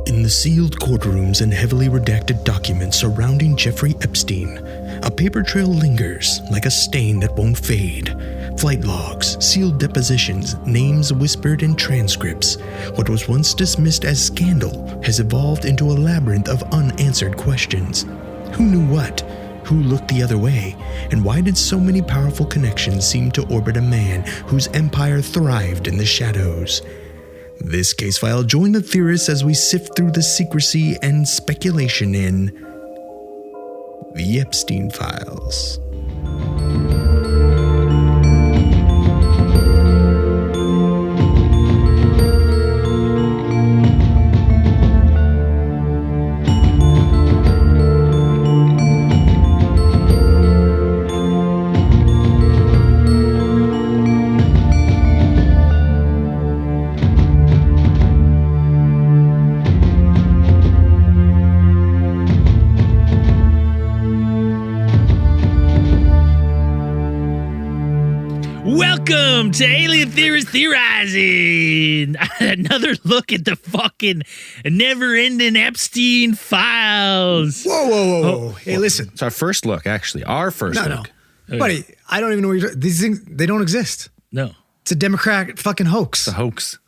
In the sealed courtrooms and heavily redacted documents surrounding Jeffrey Epstein, a paper trail lingers like a stain that won't fade. Flight logs, sealed depositions, names whispered in transcripts. What was once dismissed as scandal has evolved into a labyrinth of unanswered questions. Who knew what? Who looked the other way? And why did so many powerful connections seem to orbit a man whose empire thrived in the shadows? This case file, join the theorists as we sift through the secrecy and speculation in the Epstein Files. Welcome to Alien Theorists Theorizing! Another look at the fucking never-ending Epstein Files. Whoa. Hey, listen. It's our first look, actually. Our first look. No. Buddy, I don't even know what you're talking. These things, they don't exist. No. It's a Democrat fucking hoax. It's a hoax.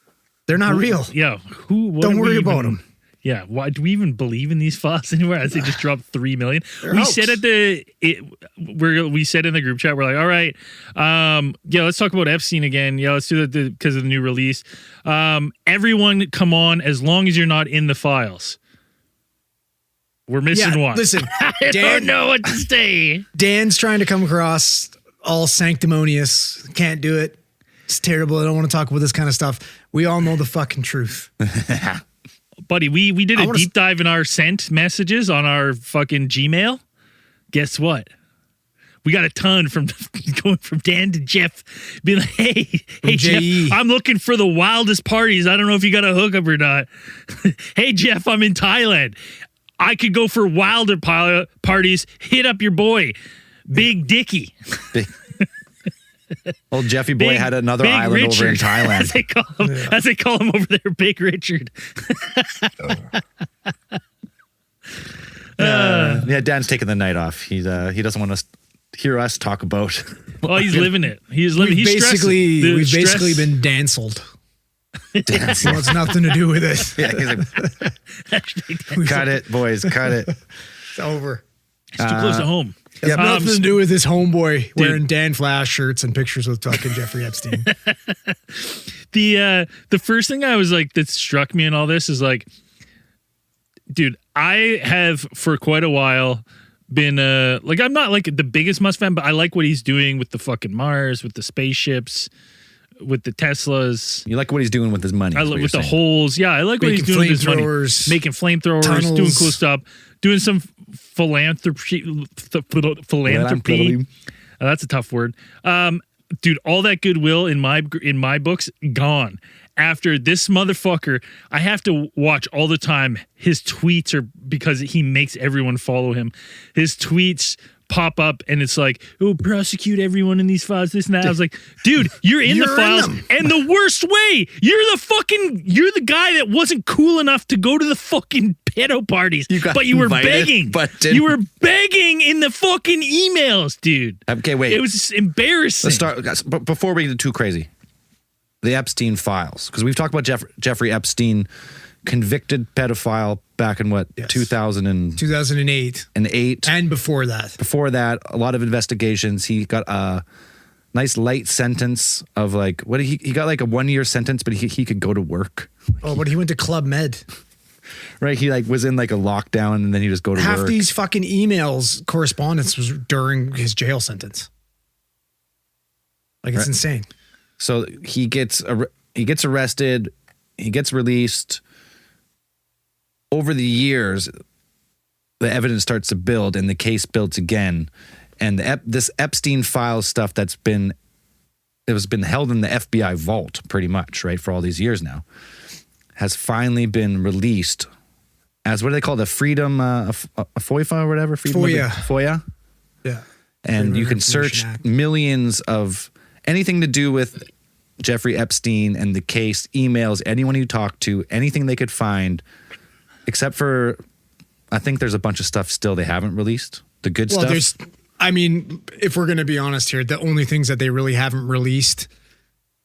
They're not real. Yeah. Don't worry about them. Yeah. Why do we even believe in these files anywhere? As they just dropped 3 million. We hoax. said we said in the group chat, we're like, all right, let's talk about Epstein again. Yeah, let's do that because of the new release. Everyone come on as long as you're not in the files. We're missing one. Listen, I don't know what to say. Dan's trying to come across all sanctimonious. Can't do it. It's terrible. I don't want to talk about this kind of stuff. We all know the fucking truth. Buddy, we did a deep dive in our sent messages on our fucking Gmail. Guess what? We got a ton from going from Dan to Jeff being like, hey Jeff, I'm looking for the wildest parties. I don't know if you got a hookup or not. Hey Jeff, I'm in Thailand. I could go for wilder parties. Hit up your boy, Big Dicky. Old Jeffy boy had another island Richard, over in Thailand. As they call him over there, Big Richard. Dan's taking the night off. He doesn't want to hear us talk about. Well, he's living it. He's living. We've basically been danceled. So it's nothing to do with it. Yeah, he's like, cut it, boys, cut it. It's over. It's too close to home. Yeah, nothing to do with this homeboy wearing Dan Flash shirts and pictures with fucking Jeffrey Epstein. The first thing I was like that struck me in all this is like, dude, I have for quite a while been like, I'm not like the biggest Musk fan, but I like what he's doing with the fucking Mars, with the spaceships, with the Teslas. You like what he's doing with his money. I love with the holes. Yeah, I like what he's doing with his money. Making flamethrowers, tunnels. Doing cool stuff, doing some philanthropy. That's a tough word. Dude, all that goodwill in my books gone. After this motherfucker, I have to watch all the time. His tweets are because he makes everyone follow him. His tweets pop up and it's like, oh, prosecute everyone in these files, this and that. I was like, dude, you're in the files and the worst way. You're the guy that wasn't cool enough to go to the fucking pedo parties, but you were begging. You were begging in the fucking emails, dude. Okay, wait. It was embarrassing. Let's start, before we get too crazy. The Epstein Files, because we've talked about Jeffrey Epstein, convicted pedophile back in 2008 and before that a lot of investigations. He got a nice light sentence of like he got like a 1-year sentence, but he could go to work. But he went to Club Med, right? He like was in like a lockdown and then he just go to work. Half these fucking emails correspondence was during his jail sentence. Like it's insane. So he gets arrested, he gets released. Over the years, the evidence starts to build and the case builds again. And this Epstein Files stuff it was been held in the FBI vault pretty much, right, for all these years now, has finally been released as, what do they call it, a FOIA or whatever? FOIA? Yeah. And you can search millions of anything to do with Jeffrey Epstein and the case, emails, anyone you talk to, anything they could find except for, I think there's a bunch of stuff still they haven't released. The good Well, stuff. I mean, if we're going to be honest here, the only things that they really haven't released,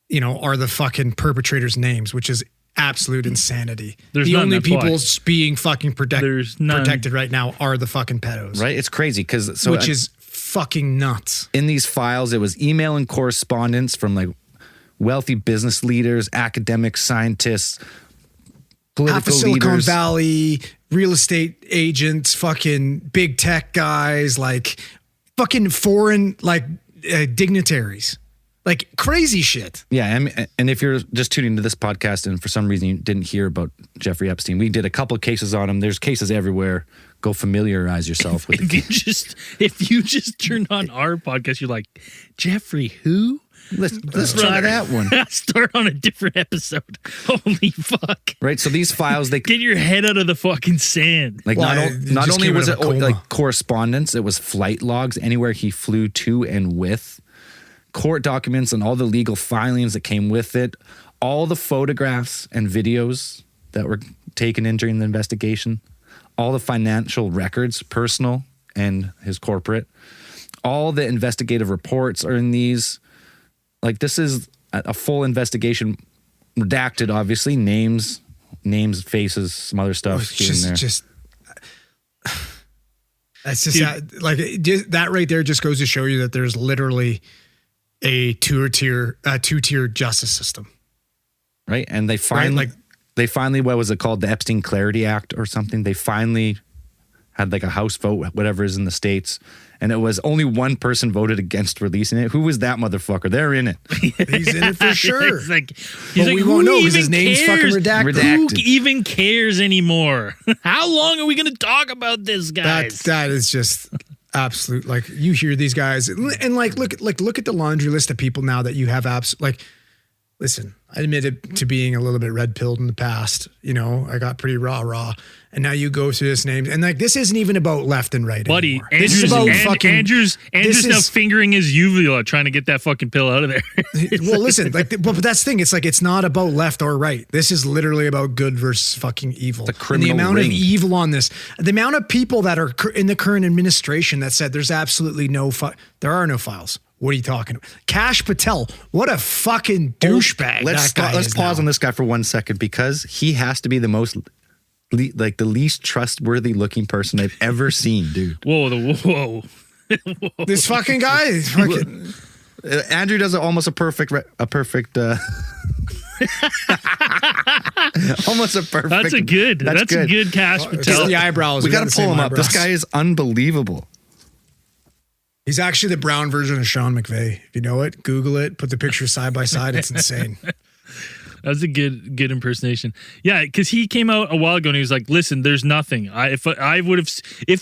you know, are the fucking perpetrators' names, which is absolute insanity. There's the none, only that's people why. being fucking There's none. protected right now are the fucking pedos. Right? It's crazy because Which is fucking nuts. in these files, it was email and correspondence from like wealthy business leaders, academics, scientists, political Half of Silicon leaders. Valley, real estate agents, fucking big tech guys, like fucking foreign like dignitaries, like crazy shit. Yeah, and if you're just tuning into this podcast and for some reason you didn't hear about Jeffrey Epstein, we did a couple of cases on him. There's cases everywhere. Go familiarize yourself with it. If you just turned on our podcast, you're like, Jeffrey, who? Let's try that one. Start on a different episode. Holy fuck. Right, so these files, they Get your head out of the fucking sand. like Well, not it not just only came was out it of a coma. like correspondence, it was flight logs anywhere he flew to and with, court documents and all the legal filings that came with it, all the photographs and videos that were taken in during the investigation, all the financial records, personal and his corporate, all the investigative reports are in these. Like, this is a full investigation, redacted, obviously, names, faces, some other stuff here and there. That's just that right there just goes to show you that there's literally a two-tier justice system. Right? And they finally, like- what was it called? The Epstein Clarity Act or something. They finally had like a House vote, whatever is in the States. And it was only one person voted against releasing it. Who was that motherfucker? They're in it. He's in it for sure. He's like, But we won't know because his name's fucking cares? redacted. Who even cares anymore? How long are we going to talk about this, guys? That is just absolute. Like, you hear these guys and like look at the laundry list of people now that you have listen, I admitted to being a little bit red pilled in the past. You know, I got pretty raw. And now you go through this names. And like, this isn't even about left and right Buddy, anymore. This is about Andrew's now fingering his uvula trying to get that fucking pill out of there. Well, listen, but that's the thing. It's like, it's not about left or right. This is literally about good versus fucking evil. The criminal and the amount ring. of evil on this, the amount of people that are in the current administration that said there's absolutely there are no files. What are you talking about? Kash Patel, what a fucking douchebag. Let's pause on this guy for 1 second because he has to be the most, like the least trustworthy looking person I've ever seen, dude. Whoa. This fucking guy is fucking. Andrew does almost a perfect. Almost a perfect. That's a good Kash Patel. Just the eyebrows. We got got to the pull same him up. This eyebrows. guy is unbelievable. He's actually the brown version of Sean McVay. If you know it, Google it, put the pictures side by side. It's insane. That was a good impersonation. Yeah, because he came out a while ago and he was like, "Listen, there's nothing. If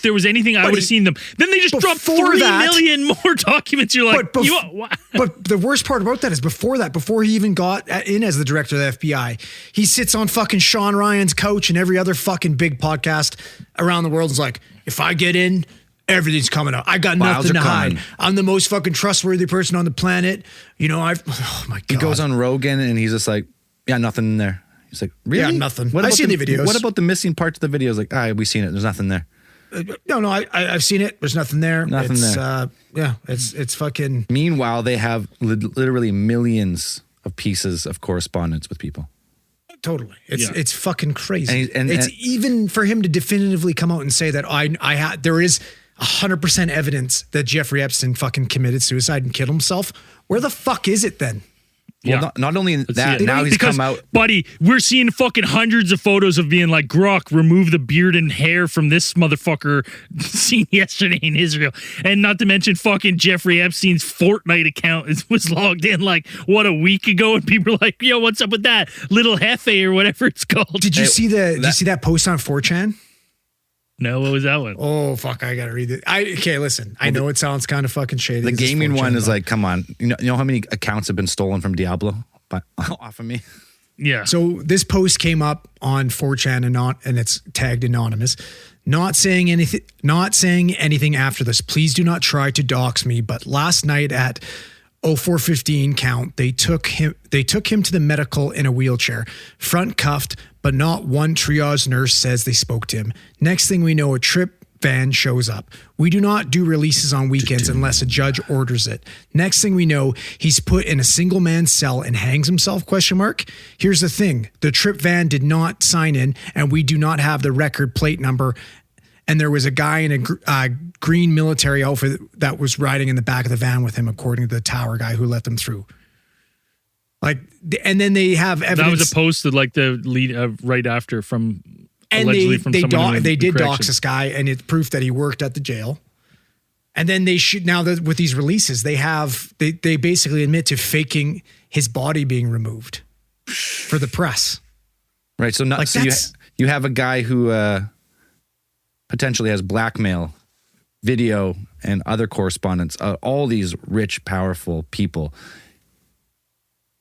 there was anything, I would have seen them." Then they just dropped 3 million more documents. You're like, but the worst part about that is before he even got in as the director of the FBI, he sits on fucking Sean Ryan's couch and every other fucking big podcast around the world is like, if I get in, everything's coming out. I got nothing to hide. I'm the most fucking trustworthy person on the planet. You know, oh my God. He goes on Rogan and he's just like, yeah, nothing in there. He's like, really? Yeah, nothing. What I've about seen the videos. What about the missing parts of the videos? Like, we've seen it. There's nothing there. No, I've seen it. There's nothing there. Nothing there. Yeah, it's fucking. Meanwhile, they have literally millions of pieces of correspondence with people. Totally. It's fucking crazy. And it's even for him to definitively come out and say that there is 100% evidence that Jeffrey Epstein fucking committed suicide and killed himself. Where the fuck is it then? Well, not only that, now he's come out. Buddy, we're seeing fucking hundreds of photos of being like, Grok, remove the beard and hair from this motherfucker seen yesterday in Israel. And not to mention fucking Jeffrey Epstein's Fortnite account was logged in like, what, a week ago? And people are like, yo, what's up with that? Little Hefe or whatever it's called. Did you see that post on 4chan? No, what was that one? Oh, fuck, I gotta read it. Listen, I know it sounds kind of fucking shady. The gaming one is like, come on. You know how many accounts have been stolen from Diablo off of me? Yeah. So this post came up on 4chan and it's tagged anonymous. Not saying anything after this. Please do not try to dox me. But last night at 04:15 count. They took him to the medical in a wheelchair, front cuffed, but not one triage nurse says they spoke to him. Next thing we know, a trip van shows up. We do not do releases on weekends unless a judge orders it. Next thing we know, he's put in a single man cell and hangs himself, ? Here's the thing. The trip van did not sign in, and we do not have the record plate number. And there was a guy in a green military outfit that was riding in the back of the van with him, according to the tower guy who let them through. Like, and then they have evidence. That was opposed to like the lead right after from and allegedly from someone they did dox correction. this guy, and it's proof that he worked at the jail. And then they should now that with these releases, they basically admit to faking his body being removed for the press. Right. So, Like, you have a guy who potentially has blackmail, video, and other correspondence. All these rich, powerful people.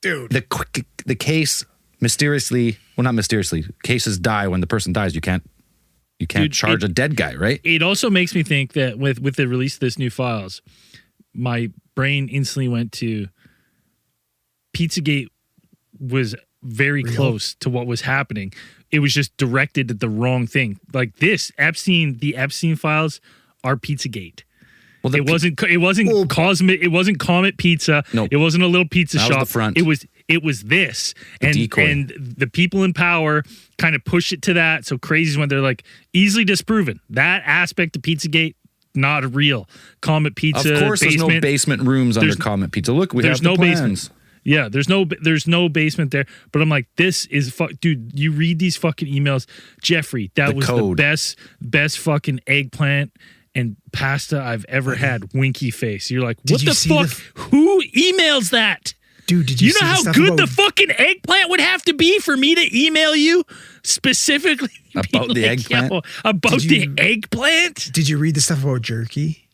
Dude. The case mysteriously, well, not mysteriously, cases die when the person dies. You can't charge a dead guy, right? It also makes me think that with the release of this new files, my brain instantly went to Pizzagate was very close to what was happening. It was just directed at the wrong thing. Like the Epstein files are Pizzagate. Well, it wasn't Cosmic. It wasn't Comet Pizza. No, it wasn't a little pizza that shop. was the front. It was this, decoy. and the people in power kind of push it to that. So crazy is when they're like easily disproven. That aspect of Pizzagate not real. Comet Pizza. Of course, there's no basement rooms under Comet Pizza. Look, we have the plans. Basement. Yeah, there's no basement there. But I'm like, this is dude. You read these fucking emails, Jeffrey. That was the best fucking eggplant and pasta I've ever had. Winky face. You're like, what the fuck? Who emails that? Dude, did you know how good the fucking eggplant would have to be for me to email you specifically about the eggplant? About the eggplant? Did you read the stuff about jerky?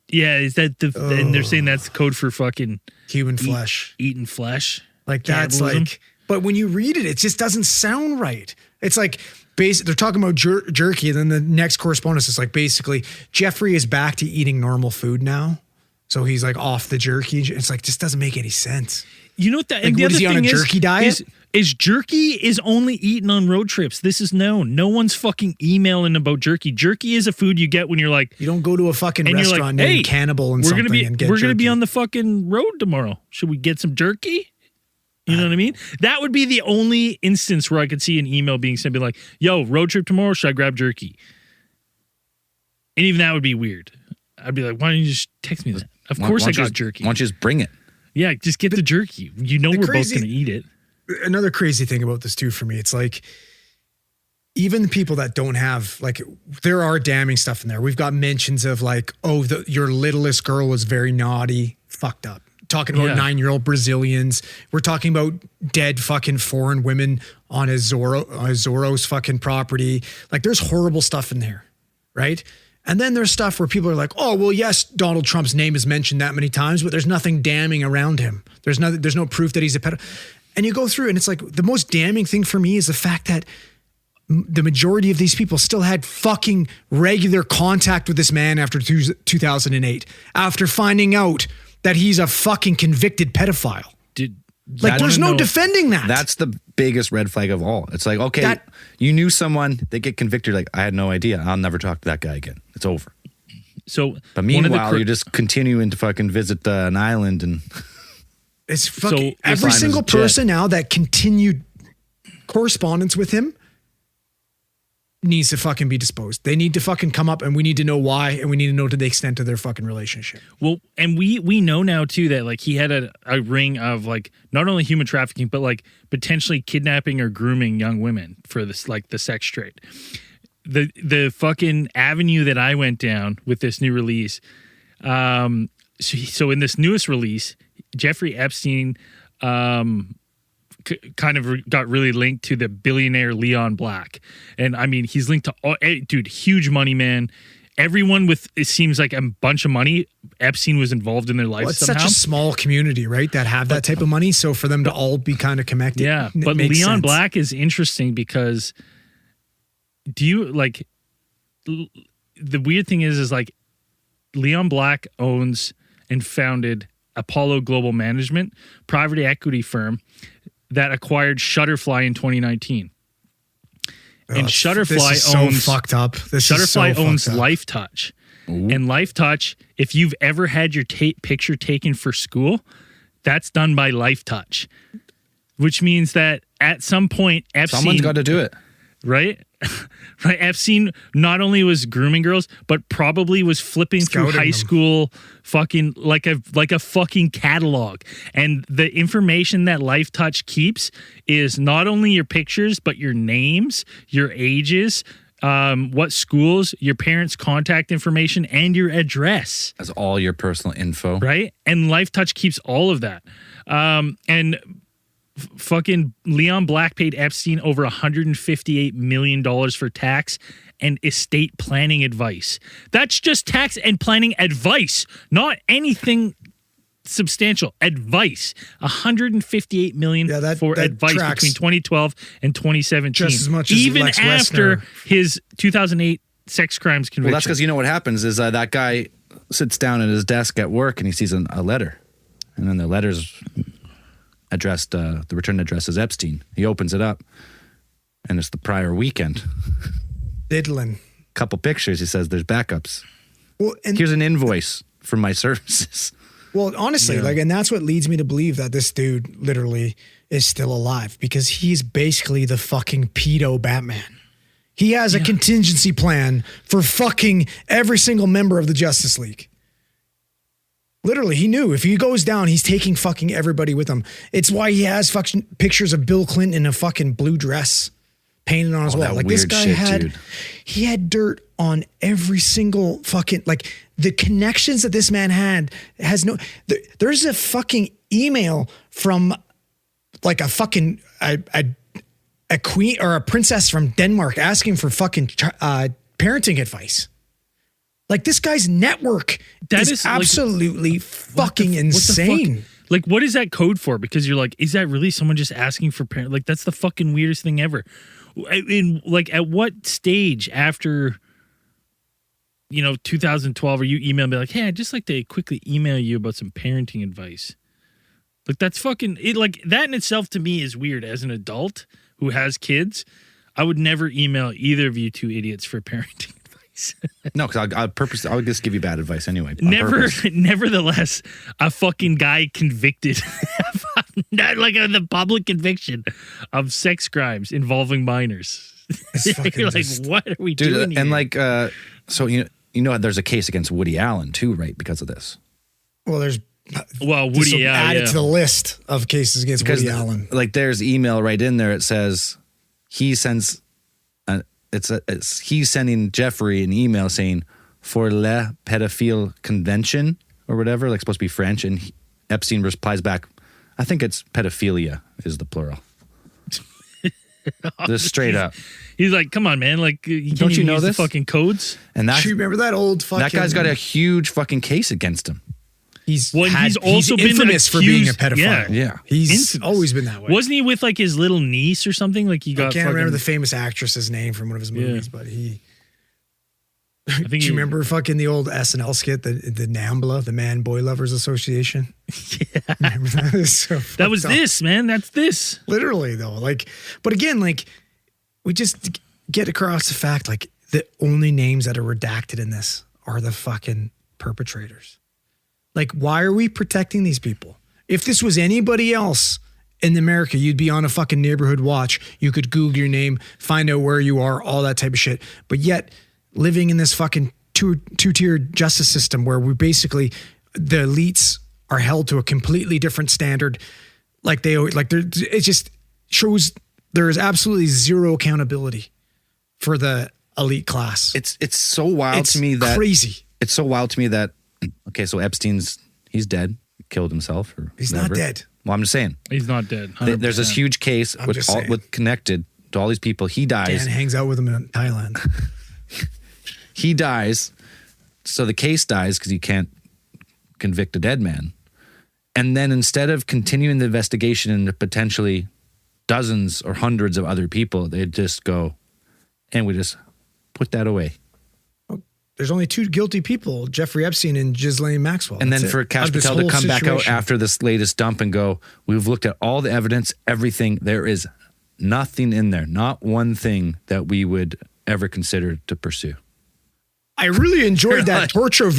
Yeah, is that and they're saying that's code for fucking human flesh. Eating flesh. Like that's like, but when you read it, it just doesn't sound right. It's like they're talking about jerky, and then the next correspondence is like basically Jeffrey is back to eating normal food now. So he's like off the jerky. It's like, just doesn't make any sense. You know what that, like, and the what other is he thing on a jerky diet? Is jerky is only eaten on road trips. This is known. No one's fucking emailing about jerky. Jerky is a food you get when you're like, you don't go to a fucking restaurant named Cannibal and something and get we're jerky. Gonna be on the fucking road tomorrow. Should we get some jerky? You know what I mean? That would be the only instance where I could see an email being sent, be like, yo, road trip tomorrow, should I grab jerky? And even that would be weird. I'd be like, why don't you just text me that? Of course I got jerky. Why don't you just bring it? Yeah, just get the jerky. You know we're both going to eat it. Another crazy thing about this too for me, it's like, even the people that don't have, like, there are damning stuff in there. We've got mentions of like, oh, your littlest girl was very naughty, fucked up. Talking about 9-year-old Brazilians. We're talking about dead fucking foreign women on Zorro's fucking property. Like, there's horrible stuff in there, right? And then there's stuff where people are like, oh, well, yes, Donald Trump's name is mentioned that many times, but there's nothing damning around him. There's no proof that he's a pedophile. And you go through and it's like, the most damning thing for me is the fact that the majority of these people still had fucking regular contact with this man after 2008, after finding out that he's a fucking convicted pedophile. Like, there's no defending that. That's the biggest red flag of all. It's like, okay, you knew someone, they get convicted. Like, I had no idea. I'll never talk to that guy again. It's over. So, but meanwhile, you're just continuing to fucking visit an island and it's fucking every single person now that continued correspondence with him needs to fucking be disposed. They need to fucking come up, and we need to know why, and we need to know to the extent of their fucking relationship. Well, and we know now too that like he had a ring of like not only human trafficking but like potentially kidnapping or grooming young women for this, like the sex trade. The fucking avenue that I went down with this new release. So in this newest release, Jeffrey Epstein kind of got really linked to the billionaire Leon Black. And I mean, he's linked to, dude, huge money, man. Everyone with, it seems like a bunch of money, Epstein was involved in their life somehow. It's such a small community, right? That have that type of money. So for them to all be kind of connected. Yeah. But Leon Black is interesting because the weird thing is like Leon Black owns and founded Apollo Global Management, private equity firm that acquired Shutterfly in 2019. And Shutterfly this is owns so fucked up. Shutterfly owns fucked up. LifeTouch. And LifeTouch, if you've ever had your picture taken for school, that's done by LifeTouch, which means that at some point, Epstein, Someone's got to do it. right? Right. Epstein not only was grooming girls, but probably was flipping through Scouting high them. school fucking like a fucking catalog. And the information that LifeTouch keeps is not only your pictures, but your names, your ages, what schools, your parents' contact information, and your address. That's all your personal info. Right? And LifeTouch keeps all of that. And fucking Leon Black paid Epstein over $158 million for tax and estate planning advice. That's just tax and planning advice, not anything substantial. Advice. $158 million for that advice tracks. between 2012 and 2017. Just as much as even Lex after Wessner. his 2008 sex crimes conviction. Well, that's because you know what happens is that guy sits down at his desk at work and he sees a letter. And then the letter's addressed, the return address is Epstein. He opens it up and it's the prior weekend. Diddling. Couple pictures. He says there's backups. Well, and Here's an invoice for my services. Well, honestly, and that's what leads me to believe that this dude literally is still alive, because he's basically the fucking pedo Batman. He has a contingency plan for fucking every single member of the Justice League. Literally, he knew if he goes down, he's taking fucking everybody with him. It's why he has fucking pictures of Bill Clinton in a fucking blue dress painted on his wall. that Like, this weird guy shit, dude. he had dirt on every single fucking, like, the connections that this man had has no, there's a fucking email from like a fucking, a queen or a princess from Denmark asking for fucking parenting advice. Like, this guy's network is like, absolutely fucking what the insane. fuck? Like, what is that code for? Because you're like, is that really someone just asking for parent? Like, that's the fucking weirdest thing ever. In like, at what stage after, 2012, or you email me like, hey, I'd just like to quickly email you about some parenting advice. Like, that's fucking it. Like, that in itself to me is weird. As an adult who has kids, I would never email either of you two idiots for parenting advice. No, because I would just give you bad advice anyway. on purpose. Nevertheless, a fucking guy convicted, not like the public conviction of sex crimes involving minors. You're like, what are we doing Dude, here? and like, so you know, there's a case against Woody Allen too, right? Because of this. Well, there's Woody, added to the list of cases against Woody Allen. Like, there's email right in there. It says he sends, he's sending Jeffrey an email saying for le pédophile convention or whatever, like supposed to be French, and Epstein replies back, I think it's pedophilia is the plural. Just straight up. He's like, come on, man. Like, Don't you know use this? the fucking codes? And Do you remember that old fucking? that guy's got a huge fucking case against him. He's also been infamous for being a accused- pedophile. Yeah. He's Infamous. always been that way. Wasn't he with like his little niece or something? Like, he got. I can't remember fucking- the famous actress's name from one of his movies, but he. I think Do you remember fucking the old SNL skit, the NAMBLA, the Man Boy Lovers Association? Yeah. Remember that? It's so that was fucked up. this, man. That's this. Literally, though. Like, but again, like, we just get across the fact, like, the only names that are redacted in this are the fucking perpetrators. Like, why are we protecting these people? If this was anybody else in America, you'd be on a fucking neighborhood watch. You could Google your name, find out where you are, all that type of shit. But yet, living in this fucking two-tiered justice system where we basically, the elites are held to a completely different standard. Like, it just shows there is absolutely zero accountability for the elite class. It's so wild to me that crazy. It's so wild to me that, okay, so he's dead, killed himself, or He's whatever. not dead. Well, I'm just saying. He's not dead. There's this 100%. huge case just saying. with connected to all these people. He dies. Dan hangs out with him in Thailand. He dies. So the case dies because you can't convict a dead man. And then instead of continuing the investigation into potentially dozens or hundreds of other people, they just go, and we just put that away. There's only two guilty people, Jeffrey Epstein and Ghislaine Maxwell. And That's then for it. Kash Of this Patel to whole come back out situation. after this latest dump and go, we've looked at all the evidence, everything. There is nothing in there, not one thing that we would ever consider to pursue. I really enjoyed that torture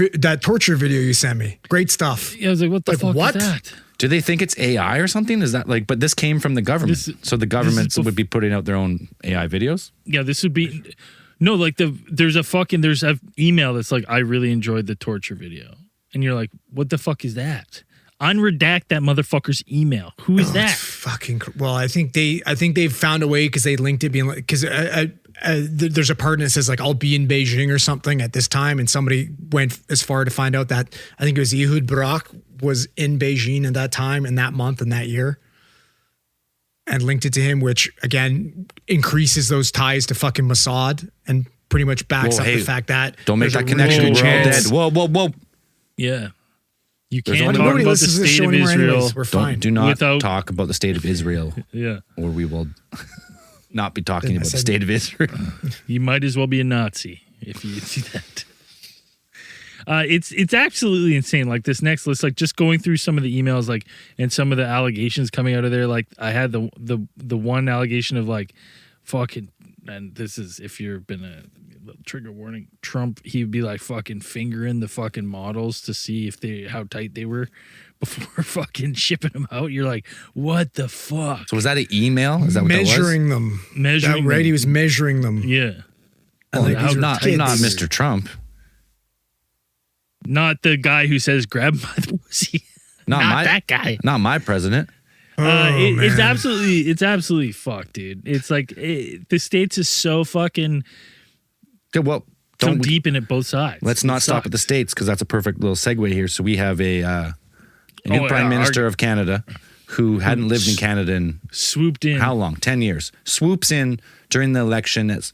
video you sent me. Great stuff. Yeah, I was like, what the fuck what? is that? Do they think it's AI or something? Is that like, but this came from the government. So the governments would be putting out their own AI videos? Yeah, this would be no, like there's a email that's like, I really enjoyed the torture video. And you're like, what the fuck is that? Unredact that motherfucker's email. Who is that? Well, I think they've found a way because they linked it being like, because there's a part that says like, I'll be in Beijing or something at this time. And somebody went as far to find out that I think it was Ehud Barak was in Beijing at that time and that month and that year, and linked it to him, which again increases those ties to fucking Mossad and pretty much backs up the fact that don't make there's that a connection. real We're all chance- dead. Whoa. Yeah. You There's can't only talk nobody about the listens to this state show of anymore Israel. anyways. We're fine. Do not Without- talk about the state of Israel, Yeah. or we will not be talking Then I about the said- state of Israel. You might as well be a Nazi if you see that. It's absolutely insane. Like this next list, like just going through some of the emails, like and some of the allegations coming out of there. Like I had the one allegation of like fucking, and this is if you've been a trigger warning, Trump, he would be like fucking fingering the fucking models to see if how tight they were before fucking shipping them out. You're like, what the fuck? So was that an email? Is that what measuring them. Measuring That, right? them. He was measuring them. Yeah. And like, these are not kids. Mr. Trump. Not the guy who says grab him by the pussy. Not that guy. Not my president. It's absolutely fucked, dude. It's like the states is so fucking Okay, well, so deep in it both sides. let's not stop at the states because that's a perfect little segue here. So we have a new prime minister of Canada who hadn't lived in Canada in swooped in. how long? 10 years. Swoops in during the election as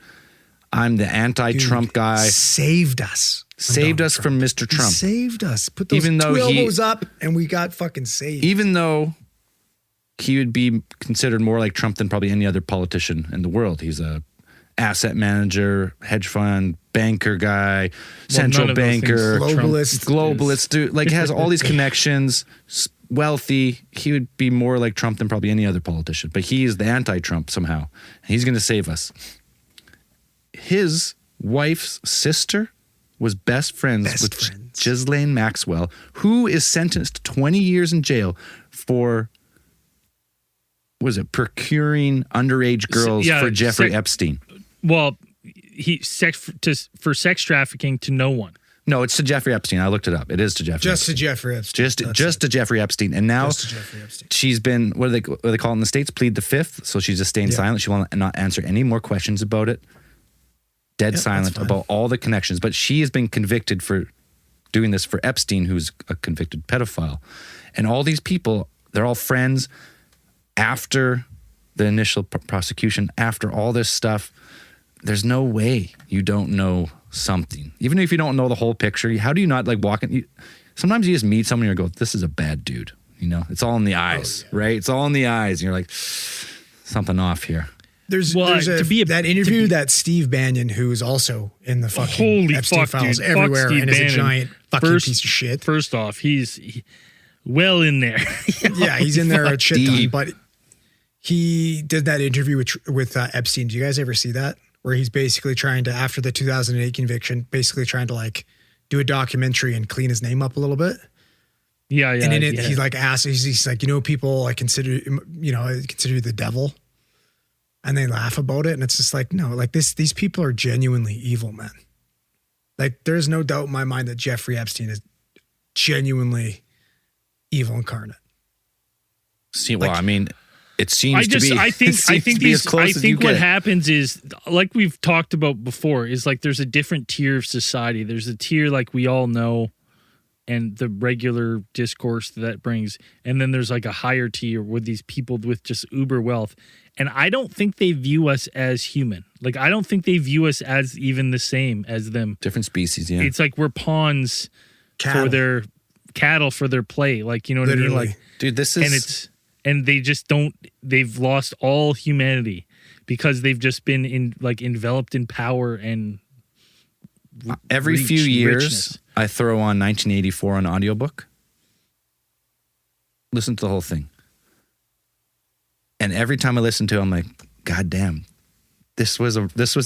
I'm the anti-Trump guy. Saved us. Saved us from Mr. He Trump. saved us. Put those Even though two he- elbows up and we got fucking saved. Even though he would be considered more like Trump than probably any other politician in the world. He's a asset manager, hedge fund, banker guy, central none of those things banker, Trump globalist dude. Like has all these connections, wealthy. He would be more like Trump than probably any other politician. But he is the anti-Trump somehow. He's going to save us. His wife's sister was best friends with Ghislaine Maxwell, who is sentenced to 20 years in jail for, procuring underage girls for Jeffrey Epstein. Well, for sex trafficking to no one. No, it's to Jeffrey Epstein. I looked it up. It is to Jeffrey Just to Epstein. Jeffrey Epstein. Just to Jeffrey Epstein. And now Just to Jeffrey Epstein. she's been, what do they call it in the States? Plead the fifth. So she's just staying silent. She will not answer any more questions about it. Dead silent about all the connections. But she has been convicted for doing this for Epstein, who's a convicted pedophile. And all these people, they're all friends after the initial prosecution, after all this stuff. There's no way you don't know something. Even if you don't know the whole picture, how do you not like walk in? Sometimes you just meet someone and you go, this is a bad dude. You know, it's all in the eyes, right? It's all in the eyes. And you're like, something off here. There's that interview that Steve Bannon, who's also in the fucking Holy Epstein fuck, files dude. everywhere Fuck Steve and is a Bannon. giant fucking piece of shit. First off, he's well in there. Yeah, he's in there a shit ton. deep. But he did that interview with Epstein. Do you guys ever see that? Where he's basically trying to, after the 2008 conviction, basically trying to like do a documentary and clean his name up a little bit. Yeah. And in it, he like asks, he's like, people I consider you the devil. And they laugh about it. And it's just like, no, like these people are genuinely evil, man. Like there's no doubt in my mind that Jeffrey Epstein is genuinely evil incarnate. See, well, I mean, it seems I think what happens. happens is, like we've talked about before, is like there's a different tier of society. There's a tier like we all know and the regular discourse that brings. And then there's like a higher tier with these people with just uber wealth. And I don't think they view us as human. Like, I don't think they view us as even the same as them. Different species, yeah. It's like we're pawns for their cattle, for their play. Like, you know what I mean? Like, dude, this is... And they just don't, they've lost all humanity because they've just been enveloped in power and every reach, few years, richness. I throw on 1984 on audiobook. Listen to the whole thing. And every time I listen to it, I'm like, God damn, this was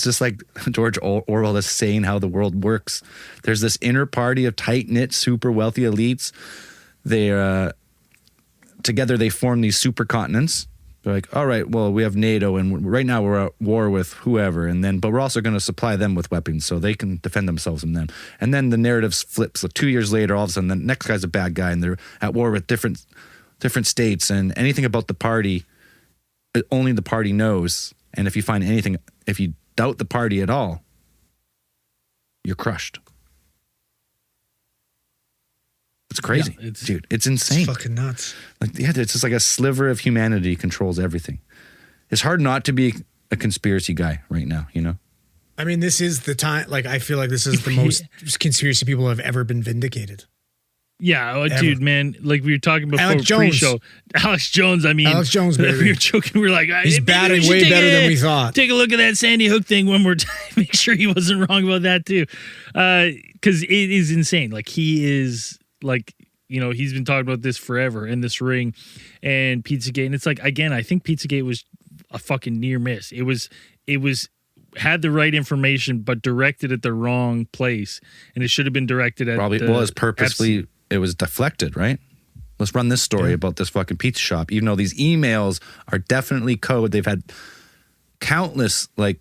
just like George Orwell is saying how the world works. There's this inner party of tight-knit, super wealthy elites. They together they form these supercontinents. They're like, all right, well, we have NATO, and right now we're at war with whoever, but we're also going to supply them with weapons so they can defend themselves from them. And then the narrative flips. So 2 years later, all of a sudden, the next guy's a bad guy, and they're at war with different states, and anything about the party, only the party knows. And if you doubt the party at all, you're crushed. It's crazy, dude. It's insane. It's fucking nuts. It's just like a sliver of humanity controls everything. It's hard not to be a conspiracy guy right now, you know? I mean, this is the time. Like, I feel like this is the most conspiracy people have ever been vindicated. Yeah, dude, man. Like we were talking before Alex Jones. pre-show. Alex Jones, I mean. Alex Jones, baby. We were joking. We were like, He's maybe batting we should way take better than we thought. Take a look at that Sandy Hook thing one more time. Make sure he wasn't wrong about that too. Because it is insane. Like he is like, you know, he's been talking about this forever and this ring and Pizzagate. And it's like, again, I think Pizzagate was a fucking near miss. It was had the right information, but directed at the wrong place. And it should have been directed at probably was purposely. Epstein. It was deflected, right? Let's run this story about this fucking pizza shop. Even though these emails are definitely code, they've had countless like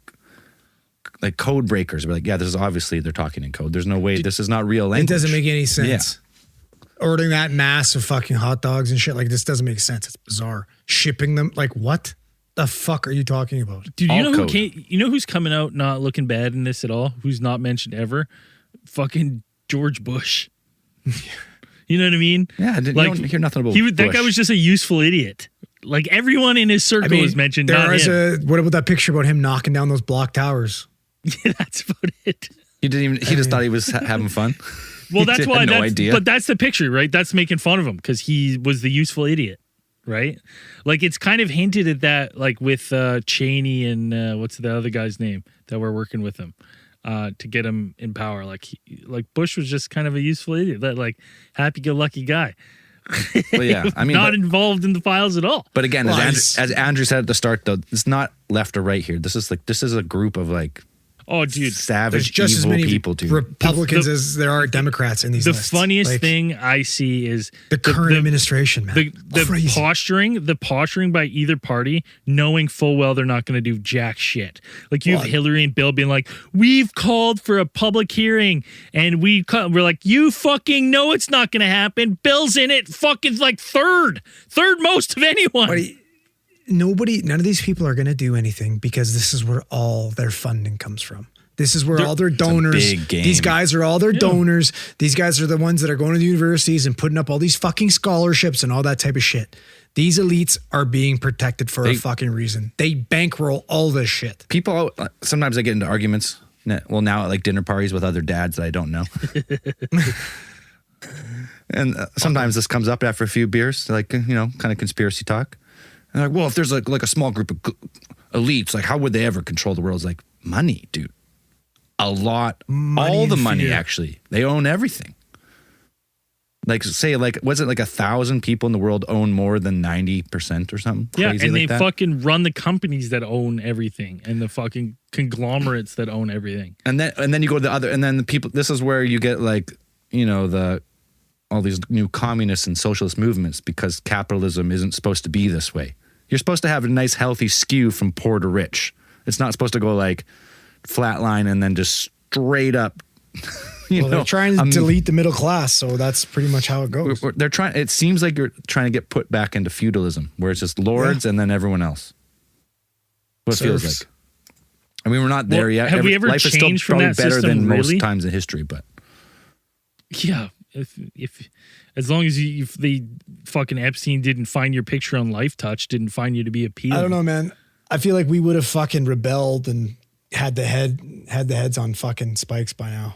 code breakers. We're like, yeah, this is obviously they're talking in code. There's no way this is not real language. It doesn't make any sense. Yeah. Ordering that mass of fucking hot dogs and shit like this doesn't make sense. It's bizarre. Shipping them, like what the fuck are you talking about? Dude, you know who's coming out not looking bad in this at all? Who's not mentioned ever? Fucking George Bush. You know what I mean? Yeah, you don't hear nothing about Bush. That guy was just a useful idiot. Like everyone in his circle was mentioned. What about that picture about him knocking down those block towers? Yeah, that's about it. He just thought he was having fun. Well, that's why. No idea. But that's the picture, right? That's making fun of him because he was the useful idiot, right? Like it's kind of hinted at that, like with Cheney and what's the other guy's name that were working with him. To get him in power, like Bush was just kind of a useful idiot, that like happy-go-lucky guy. Well, yeah, I mean, not involved in the files at all. But again, as Andrew said at the start, though, it's not left or right here. This is a group of like, oh, dude, savage, just evil as many people, dude. Republicans as there are Democrats in these. The lists. funniest thing I see is the current administration, man. The posturing by either party, knowing full well they're not going to do jack shit. Like you have Hillary and Bill being like, "We've called for a public hearing, and we're like, you fucking know it's not going to happen. Bill's in it, fucking like third most of anyone." None of these people are going to do anything because this is where all their funding comes from. This is where all their donors, these guys are all their donors. These guys are the ones that are going to the universities and putting up all these fucking scholarships and all that type of shit. These elites are being protected for a fucking reason. They bankroll all this shit. People, sometimes I get into arguments. Well, now at like dinner parties with other dads that I don't know. And sometimes this comes up after a few beers, like, you know, kind of conspiracy talk. And like, well, if there's like a small group of elites, like how would they ever control the world? It's like money, dude. A lot, all the money actually. They own everything. Like say, like was it like 1,000 people in the world own more than 90% or something? Yeah, Crazy and like they that? fucking run the companies that own everything and the fucking conglomerates that own everything. And then you go to the other, and then the people. This is where you get like, you know, all these new communist and socialist movements because capitalism isn't supposed to be this way. You're supposed to have a nice healthy skew from poor to rich. It's not supposed to go like flatline and then just straight up. They're trying to delete the middle class, so that's pretty much how it goes. They're trying. It seems like you're trying to get put back into feudalism, where it's just lords and then everyone else. What it feels like. I mean, we're not there yet. Have we ever life is still changed from probably that better system, than really? most times in history, but Yeah, if as long as if the fucking Epstein didn't find your picture on LifeTouch, didn't find you to be appealing. I don't know, man. I feel like we would have fucking rebelled and had the heads on fucking spikes by now.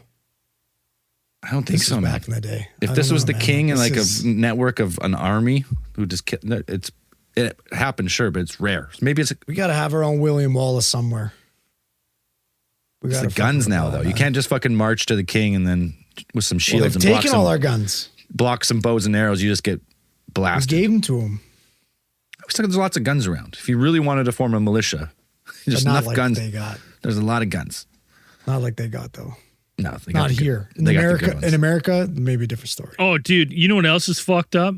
I don't think so, man. Back in the day, if this was the king and like a network of an army who just it happened, sure, but it's rare. Maybe it's we got to have our own William Wallace somewhere. We It's gotta the guns fucking now, rebel though. on You that. can't just fucking march to the king and then with some Well, shields they've and block taken all some, our guns. block some bows and arrows. You just get We blasted. gave them to them. There's lots of guns around. If you really wanted to form a militia, there's But not enough like guns. they got. There's a lot of guns. Not like they got, though. No, they got Not the good- here. In they got the America, good ones. in America, maybe a different story. Oh, dude, you know what else is fucked up?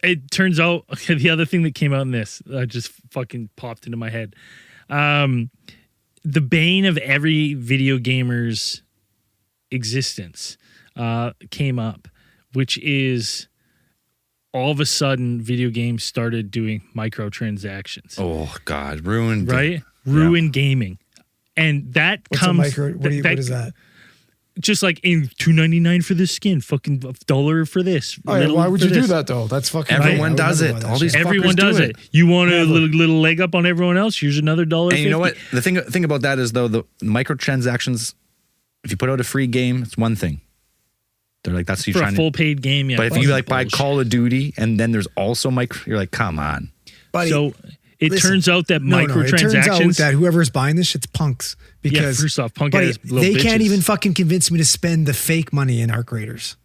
It turns out the other thing that came out in this just fucking popped into my head. The bane of every video gamer's existence came up, which is all of a sudden video games started doing microtransactions. Oh God, ruined. Right? Ruin gaming. And that What's comes a micro? What is that? just like in $2.99 for this skin, fucking $1 for this. Oh, yeah, little why would for you do this. that though? That's fucking. Everyone right. I does remember it. about All that these shit. Everyone fuckers does do it. it. You want a Never. little leg up on everyone else? Here's another $1.50. And you know what? The thing about that is though, the microtransactions. If you put out a free game, it's one thing. They're like, that's what you're For a trying full to. paid game, yeah. But if fucking you like buy bullshit. Call of Duty and then there's also micro, you're like, come on. Buddy, So it listen, turns out that no, it turns out microtransactions. that whoever's buying this shit's punks because first off, punk buddy, ass little they can't bitches. even fucking convince me to spend the fake money in Arc Raiders.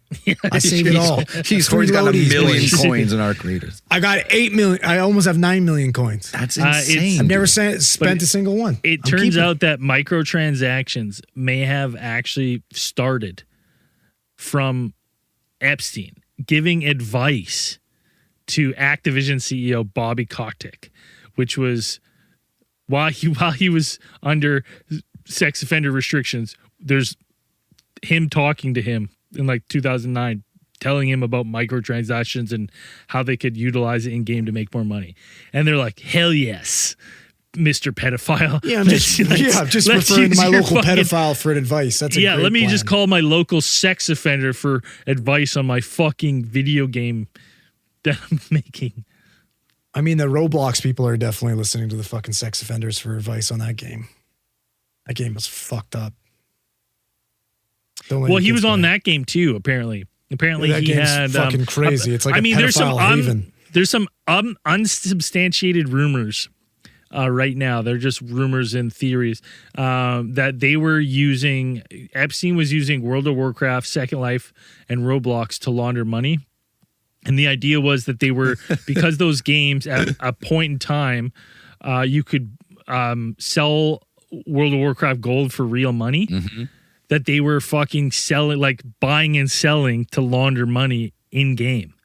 I saved it all. He's Free got a loadies, million boys. coins in Arc Raiders. I got 8 million. I almost have 9 million coins. That's it's- insane. I've never dude. spent a single one. It I'm turns keeping out that microtransactions may have actually started from Epstein giving advice to Activision CEO Bobby Kotick, which was while he was under sex offender restrictions. There's him talking to him in like 2009, telling him about microtransactions and how they could utilize it in game to make more money. And they're like, hell yes, Mr. Pedophile. Yeah, I'm just let's referring to use my your local fucking- pedophile for advice. That's a Yeah, great let me just plan. call my local sex offender for advice on my fucking video game that I'm making. I mean, the Roblox people are definitely listening to the fucking sex offenders for advice on that game. That game was fucked up. Don't let Well, your he kids was on play it. that game too. Apparently That he game's had fucking crazy. It's like a there's some pedophile haven. there's some unsubstantiated rumors right now. They're just rumors and theories that they were using. Epstein was using World of Warcraft, Second Life, and Roblox to launder money. And the idea was that they were because those games at a point in time, you could sell World of Warcraft gold for real money. Mm-hmm. That they were fucking selling, like buying and selling to launder money in game.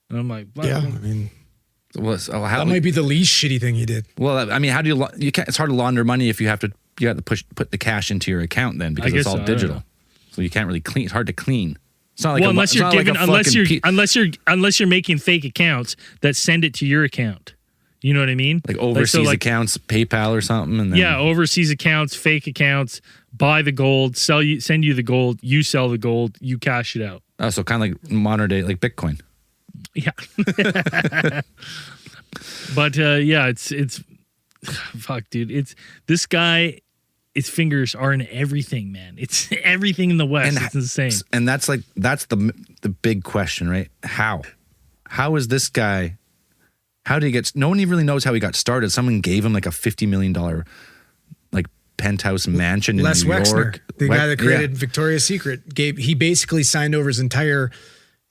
And I'm like, Yeah, I mean, Well, so how, that might be the least shitty thing he did. well, I mean, how do you can't, it's hard to launder money if you have to put the cash into your account then because I it's guess all so, I don't digital. know. So you can't really clean. It's hard to clean. It's not like well, a, unless it's you're not like giving, a fucking unless you're making fake accounts that send it to your account. You know what I mean? like overseas so, accounts, PayPal or something. And then, Yeah, overseas accounts, fake accounts, buy the gold, send you the gold, you sell the gold, you cash it out. Oh, so kind of like modern day, like Bitcoin. Yeah. But yeah, it's fuck, dude. It's this guy. His fingers are in everything, man. It's everything in the West. It's insane. And that's the big question, right? How is this guy? How did he get? No one even really knows how he got started. Someone gave him like a $50 million like penthouse mansion Les in New Wexner, York. the guy that created Yeah. Victoria's Secret, he basically signed over his entire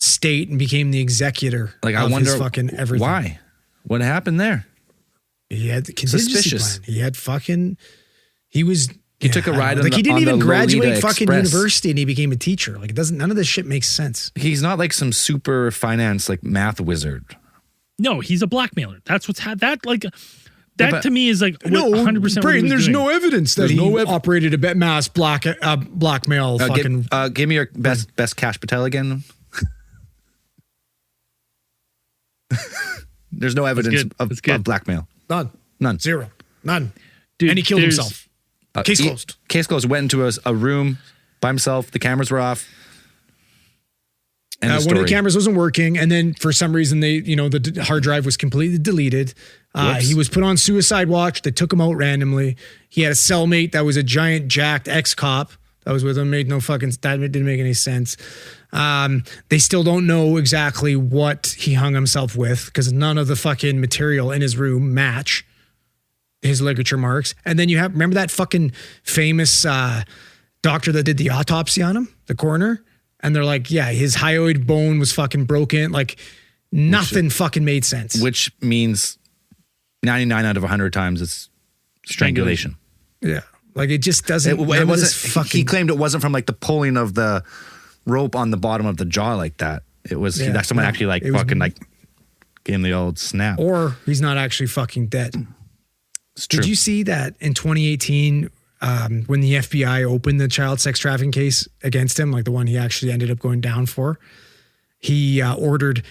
state and became the executor Like I of wonder his fucking everything. why? What happened there? He had the contingency Suspicious. plan. He had fucking. He was. He took a I don't ride know. on like the- he didn't on even the graduate Lolita fucking Express. university and he became a teacher. Like it doesn't. None of this shit makes sense. He's not like some super finance like math wizard. No, he's a blackmailer. That's what's that like. That but- to me is like No, 100%. Brayden, there's no evidence that There's he no operated a mass blackmail fucking. Give me your best Cash Patel again. There's no evidence good. of That's good. blackmail. None. Zero. None. Dude, And he killed there's- himself. Case closed. Case closed. Went into a room by himself. The cameras were off. End of One of story. the cameras wasn't working, and then for some reason the hard drive was completely deleted. Whoops. He was put on suicide watch. They took him out randomly. He had a cellmate that was a giant jacked ex-cop that was with him. That didn't make any sense. They still don't know exactly what he hung himself with because none of the fucking material in his room match. his ligature marks. And then you have, remember that fucking famous doctor that did the autopsy on him, the coroner? And they're like, yeah, his hyoid bone was fucking broken. Like nothing fucking made sense. Which means 99 out of 100 times it's strangulation. Yeah. Like it just doesn't. It wasn't. He claimed it wasn't from like the pulling of the rope on the bottom of the jaw like that. It was that someone actually like fucking like gave him the old snap. Or he's not actually fucking dead. It's true. Did you see that in 2018 when the FBI opened the child sex trafficking case against him, like the one he actually ended up going down for? He ordered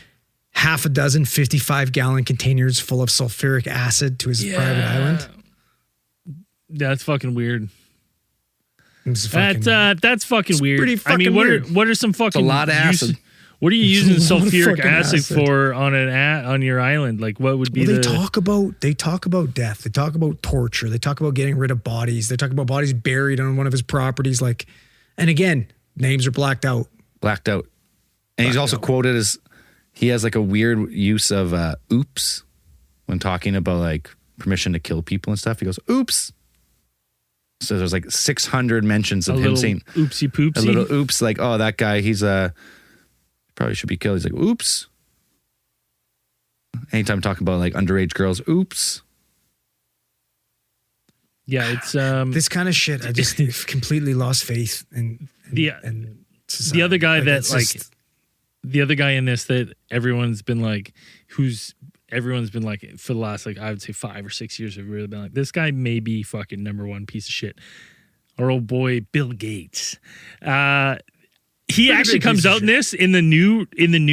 half a dozen 55-gallon containers full of sulfuric acid to his private island. That's fucking weird. That's fucking weird. pretty fucking I mean, weird. what are some fucking a lot of acid. What are you using It's a lot of sulfuric fucking acid acid. for on your island? Like, what would be Well, they talk about death. They talk about torture. They talk about getting rid of bodies. They talk about bodies buried on one of his properties. Like, and again, names are blacked out. Blacked out. And he's also quoted as he has like a weird use of oops when talking about like permission to kill people and stuff. He goes, oops. So there's like 600 mentions of him saying oopsie poopsie. a little oops, like, oh, that guy, he's probably should be killed. He's like, oops. Anytime talking about like underage girls, oops. Yeah, it's This kind of shit, I just completely lost faith in society. the other guy it's that just- like the other guy in this that everyone's been like for the last like I would say 5 or 6 years have really been like, this guy may be fucking number one piece of shit. Our old boy Bill Gates. He actually comes out in this in the new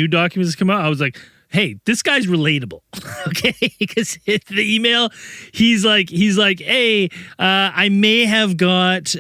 documents that come out. I was like, hey, this guy's relatable. Okay. Because the email, he's like, hey, I may have got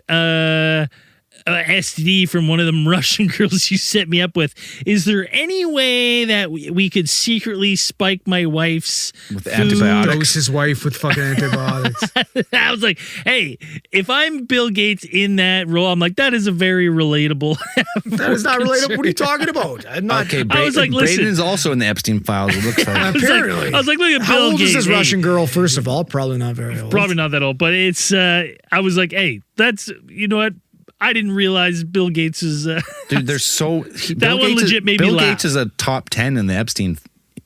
STD from one of them Russian girls you set me up with. Is there any way that we could secretly spike my wife's With food? antibiotics. dose his wife with fucking antibiotics. I was like, hey, if I'm Bill Gates in that role, I'm like, that is a very relatable. That is not relatable. What are you talking about? I'm not. Okay, I was like, listen. Braden's also in the Epstein files, it looks like. Apparently. I was like, look at How Bill old Gates. is this Hey, Russian girl? First of all, probably not very old. Probably not that old, but it's. I was like, hey, that's, you know what? I didn't realize Bill Gates is. Dude, there's so That one legit made me Bill laugh. Gates is a top 10 in the Epstein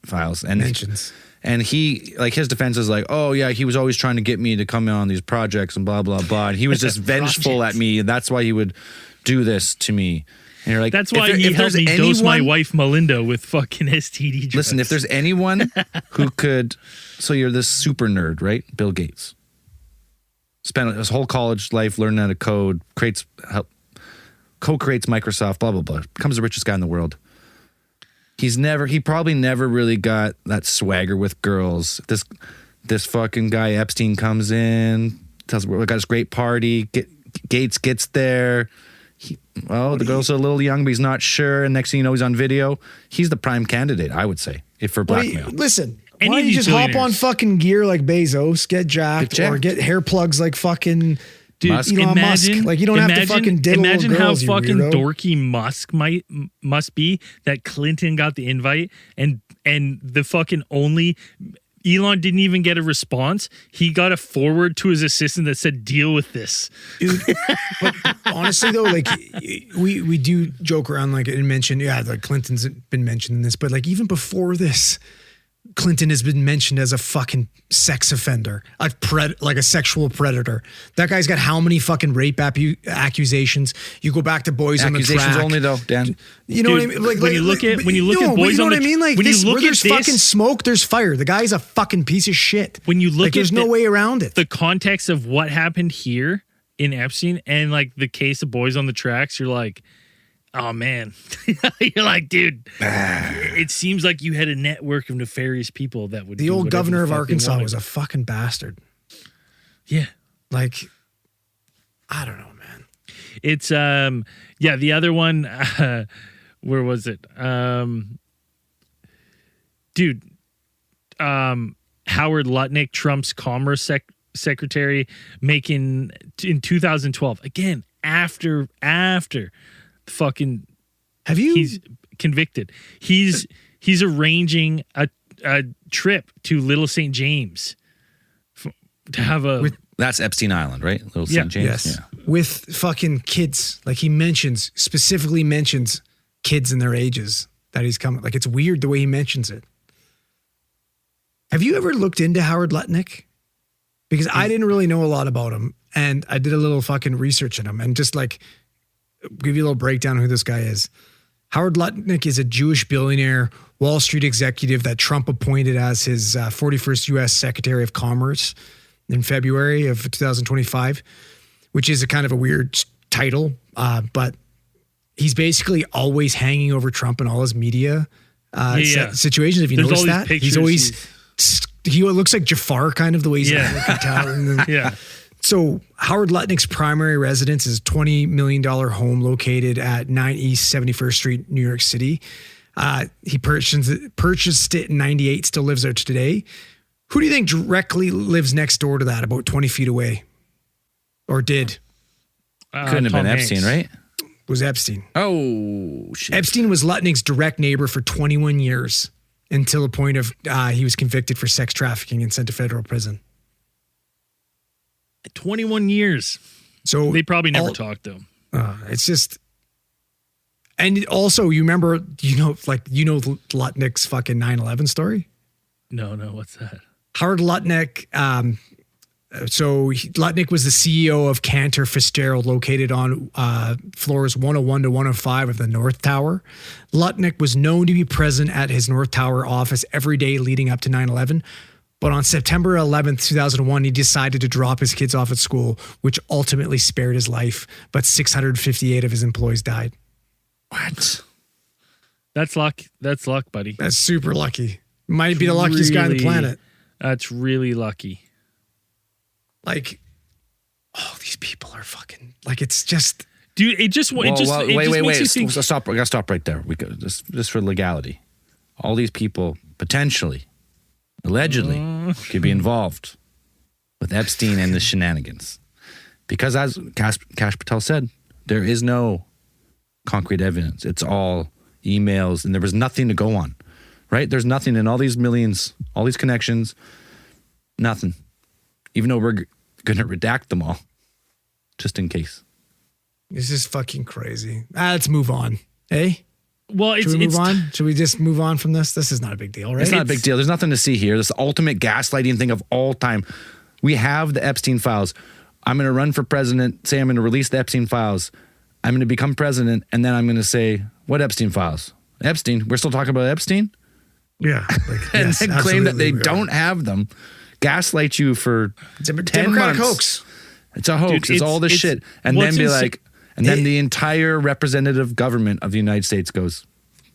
files, and Mentions. and he like his defense is like, oh yeah, he was always trying to get me to come in on these projects and blah blah blah. And he was just vengeful at me, and that's why he would do this to me. And you're like, That's why he helped me dose my wife Melinda with fucking STD drugs. Listen, if there's anyone who could, so you're this super nerd, right? Bill Gates. Spent his whole college life learning how to code, co-creates Microsoft, blah, blah, blah. Becomes the richest guy in the world. He probably never really got that swagger with girls. This fucking guy Epstein comes in, tells we got this great party. Gates gets there. The girls are a little young, but he's not sure. And next thing you know, he's on video. He's the prime candidate, I would say, if for blackmail. Listen, Any why of don't you these just hop on billionaires. fucking gear like Bezos, get jacked, or get hair plugs like fucking Dude, Elon Musk. Like you don't have to fucking diddle Imagine little how girls, you fucking weirdo. dorky Musk must be that Clinton got the invite and the fucking only Elon didn't even get a response. He got a forward to his assistant that said, "Deal with this." Dude, but honestly though, like we do joke around like and mention, like Clinton's been mentioned in this, but like even before this, Clinton has been mentioned as a fucking sex offender, like a sexual predator. That guy's got how many fucking rape accusations? You go back to Boys on the Track. Accusations only though, Dan. You know Dude, what I mean? Like, when you look at Boys you know on what the I mean? Like when you this, look where there's at this- fucking smoke, there's fire. The guy's a fucking piece of shit. When you look like, at there's no way around it. The context of what happened here in Epstein and like the case of Boys on the Tracks, you're like, oh man. You're like, dude, it seems like you had a network of nefarious people that would The do old whatever governor the of fuck they Arkansas wanted. was a fucking bastard. Yeah. Like, I don't know, man. It's the other one where was it? Howard Lutnick, Trump's commerce secretary, making in 2012 again after fucking Have you? he's convicted. He's arranging a trip to Little St. James to have a That's Epstein Island, right? Little Yeah. St. James. Yes. Yeah. With fucking kids. Like he specifically mentions kids and their ages that he's coming. Like it's weird the way he mentions it. Have you ever looked into Howard Lutnick? Because I didn't really know a lot about him. And I did a little fucking research on him and just like give you a little breakdown of who this guy is. Howard Lutnick is a Jewish billionaire, Wall Street executive that Trump appointed as his 41st U.S. Secretary of Commerce in February of 2025, which is a kind of a weird title. But he's basically always hanging over Trump in all his media situations. If you There's notice all these that, pictures he's always, he looks like Jafar kind of the way he's yeah. So Howard Lutnick's primary residence is a $20 million home located at 9 East 71st Street, New York City. He purchased it in 98, still lives there today. Who do you think directly lives next door to that, about 20 feet away? Or did? Couldn't have Tom been Epstein, Hanks. right? Was Epstein. Oh, shit. Epstein was Lutnick's direct neighbor for 21 years until the point of he was convicted for sex trafficking and sent to federal prison. 21 years. So They probably never talked though. it's just, and also you remember, Lutnick's fucking 9/11 story? No, what's that? Howard Lutnick. Lutnick was the CEO of Cantor Fitzgerald, located on floors 101 to 105 of the North Tower. Lutnick was known to be present at his North Tower office every day leading up to 9/11. But on September 11th, 2001, he decided to drop his kids off at school, which ultimately spared his life. But 658 of his employees died. What? That's luck. That's luck, buddy. That's super lucky. Might be the luckiest guy on the planet. That's really lucky. Like, these people are fucking, like, it's just. Dude, it just makes you think. Stop. We gotta stop right there. We got just for legality. All these people potentially, allegedly, could be involved with Epstein and the shenanigans, because as Kash Patel said, there is no concrete evidence. It's all emails, and there was nothing to go on. Right? There's nothing in all these millions, all these connections. Nothing. Even though we're going to redact them all, just in case. This is fucking crazy. Let's move on. Hey? Well, Should we move on? Should we just move on from this? This is not a big deal, right? It's not a big deal. There's nothing to see here. This is the ultimate gaslighting thing of all time. We have the Epstein files. I'm going to run for president, say I'm going to release the Epstein files. I'm going to become president, and then I'm going to say, what Epstein files? Epstein. We're still talking about Epstein? Yeah. And yes, then claim that they absolutely we are. don't have them. Gaslight you for It's a 10 Democratic months. hoax. It's a hoax. Dude, it's all this it's- shit. And what's then be insa- like, and then the entire representative government of the United States goes,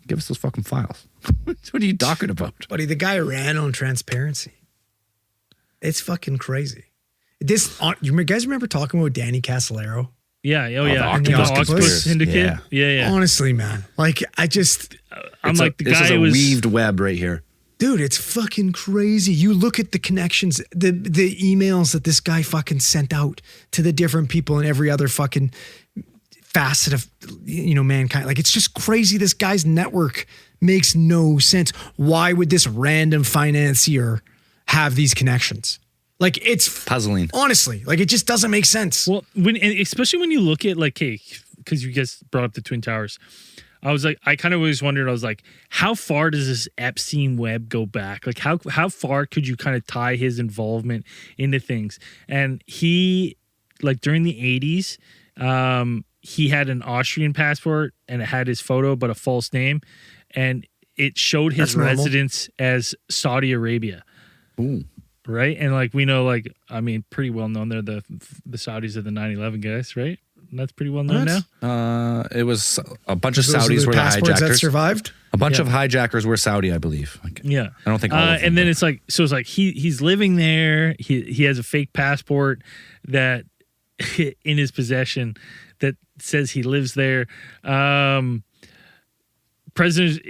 give us those fucking files. What are you talking about? Buddy, the guy ran on transparency. It's fucking crazy. You guys remember talking about Danny Casolaro? Yeah. Oh, yeah. the The octopus? Octopus Syndicate. Yeah. Honestly, man. Like, I'm like the this is guy a was. weaved web right here. dude, it's fucking crazy. You look at the connections, the emails that this guy fucking sent out to the different people in every other fucking facet of, mankind. Like, it's just crazy. This guy's network makes no sense. Why would this random financier have these connections? Like, it's Puzzling. honestly, like, it just doesn't make sense. Well, especially when you look at because you guys brought up the Twin Towers, I kind of always wondered. I was like, how far does this Epstein web go back? Like, how far could you kind of tie his involvement into things? And he, like, during the 80s, he had an Austrian passport and it had his photo but a false name, and it showed his That's normal. residence as Saudi Arabia. Ooh. Right. And like, we know, like, I mean, pretty well known. They're the Saudis are the 9/11 guys, right? That's pretty well known now. It was a bunch of Those are Saudis the were the passports that hijackers. survived. A bunch Yeah. of hijackers were Saudi, I believe. Like, Yeah. I don't think all of them. And then but- it's like, so it's like he's living there. He has a fake passport that in his possession that says he lives there. President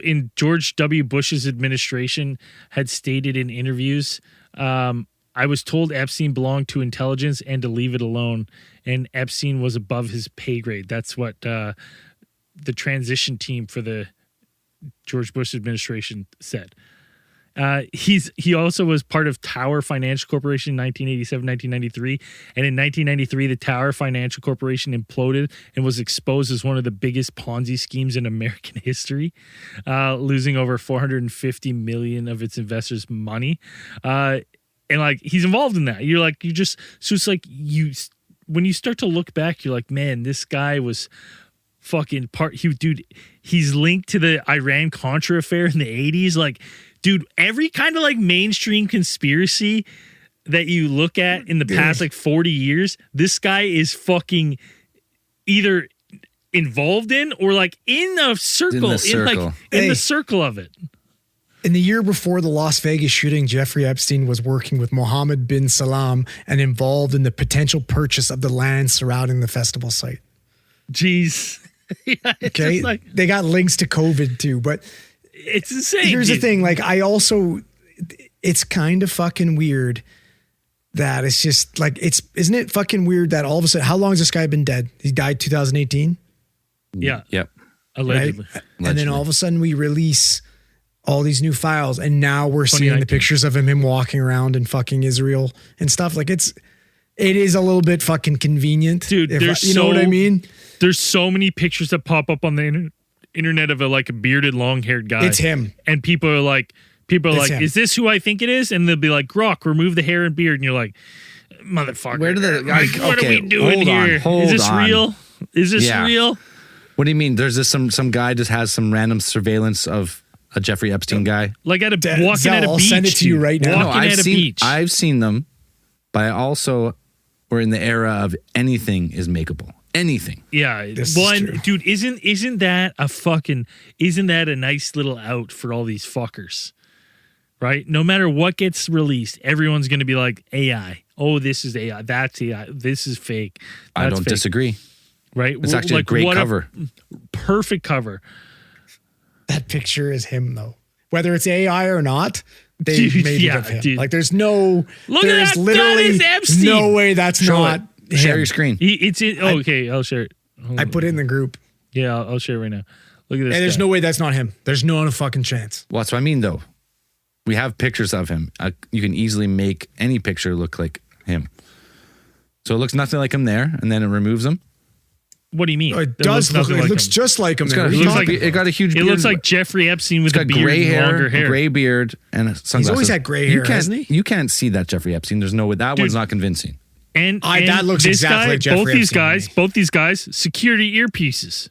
in George W. Bush's administration had stated in interviews, I was told Epstein belonged to intelligence and to leave it alone, and Epstein was above his pay grade. That's what the transition team for the George Bush administration said. He also was part of Tower Financial Corporation in 1987, 1993. And in 1993, the Tower Financial Corporation imploded and was exposed as one of the biggest Ponzi schemes in American history, losing over $450 million of its investors' money. And like, he's involved in that. So it's like when you start to look back, you're like, man, this guy was fucking he's linked to the Iran-Contra affair in the 80s. Like, dude, every kind of like mainstream conspiracy that you look at in the past like 40 years, this guy is fucking either involved in or like in the circle, in the circle of it. In the year before the Las Vegas shooting, Jeffrey Epstein was working with Mohammed bin Salam and involved in the potential purchase of the land surrounding the festival site. Jeez. Yeah, okay. Like, they got links to COVID too, but it's insane. Here's the thing. Like, it's kind of fucking weird that it's just like, isn't it fucking weird that all of a sudden, how long has this guy been dead? He died 2018. Yeah. Yep. Allegedly. Right? And then all of a sudden we release all these new files, and now we're seeing the pictures of him walking around in fucking Israel and stuff. Like, it is a little bit fucking convenient, dude. You know what I mean? There's so many pictures that pop up on the internet of a bearded, long-haired guy. It's him, and people are like, him. Is this who I think it is? And they'll be like, Grok, remove the hair and beard, and you're like, motherfucker. Where did what are we doing here? Is this real? Is this real? What do you mean? There's this some guy just has some random surveillance of a Jeffrey Epstein guy walking at a beach. I'll send it to you right now. I've seen them, but I also we're in the era of anything is makeable. Anything. Yeah. Dude, isn't that a nice little out for all these fuckers? Right? No matter what gets released, everyone's going to be like, AI. Oh, this is AI. That's AI. This is fake. I don't disagree. Right? It's actually a great cover. Perfect cover. That picture is him, though. Whether it's AI or not, they made it of him. Dude. Like, there's literally that is Epstein. No way that's not him. Share your screen. Okay, I'll share it. I put it in the group. Yeah, I'll share it right now. Look at this. And there's no way that's not him. There's no fucking chance. Well, that's what I mean, though. We have pictures of him. You can easily make any picture look like him. So it looks nothing like him there, and then it removes him. What do you mean? Oh, it does look. It looks just like him. It got a huge beard. It looks like Jeffrey Epstein with a beard, gray hair, longer hair, gray beard, and sunglasses. He's always had gray hair, hasn't he? You can't see that Jeffrey Epstein. There's no way. That one's not convincing. And that looks exactly like Jeffrey Epstein. Both these guys, security earpieces.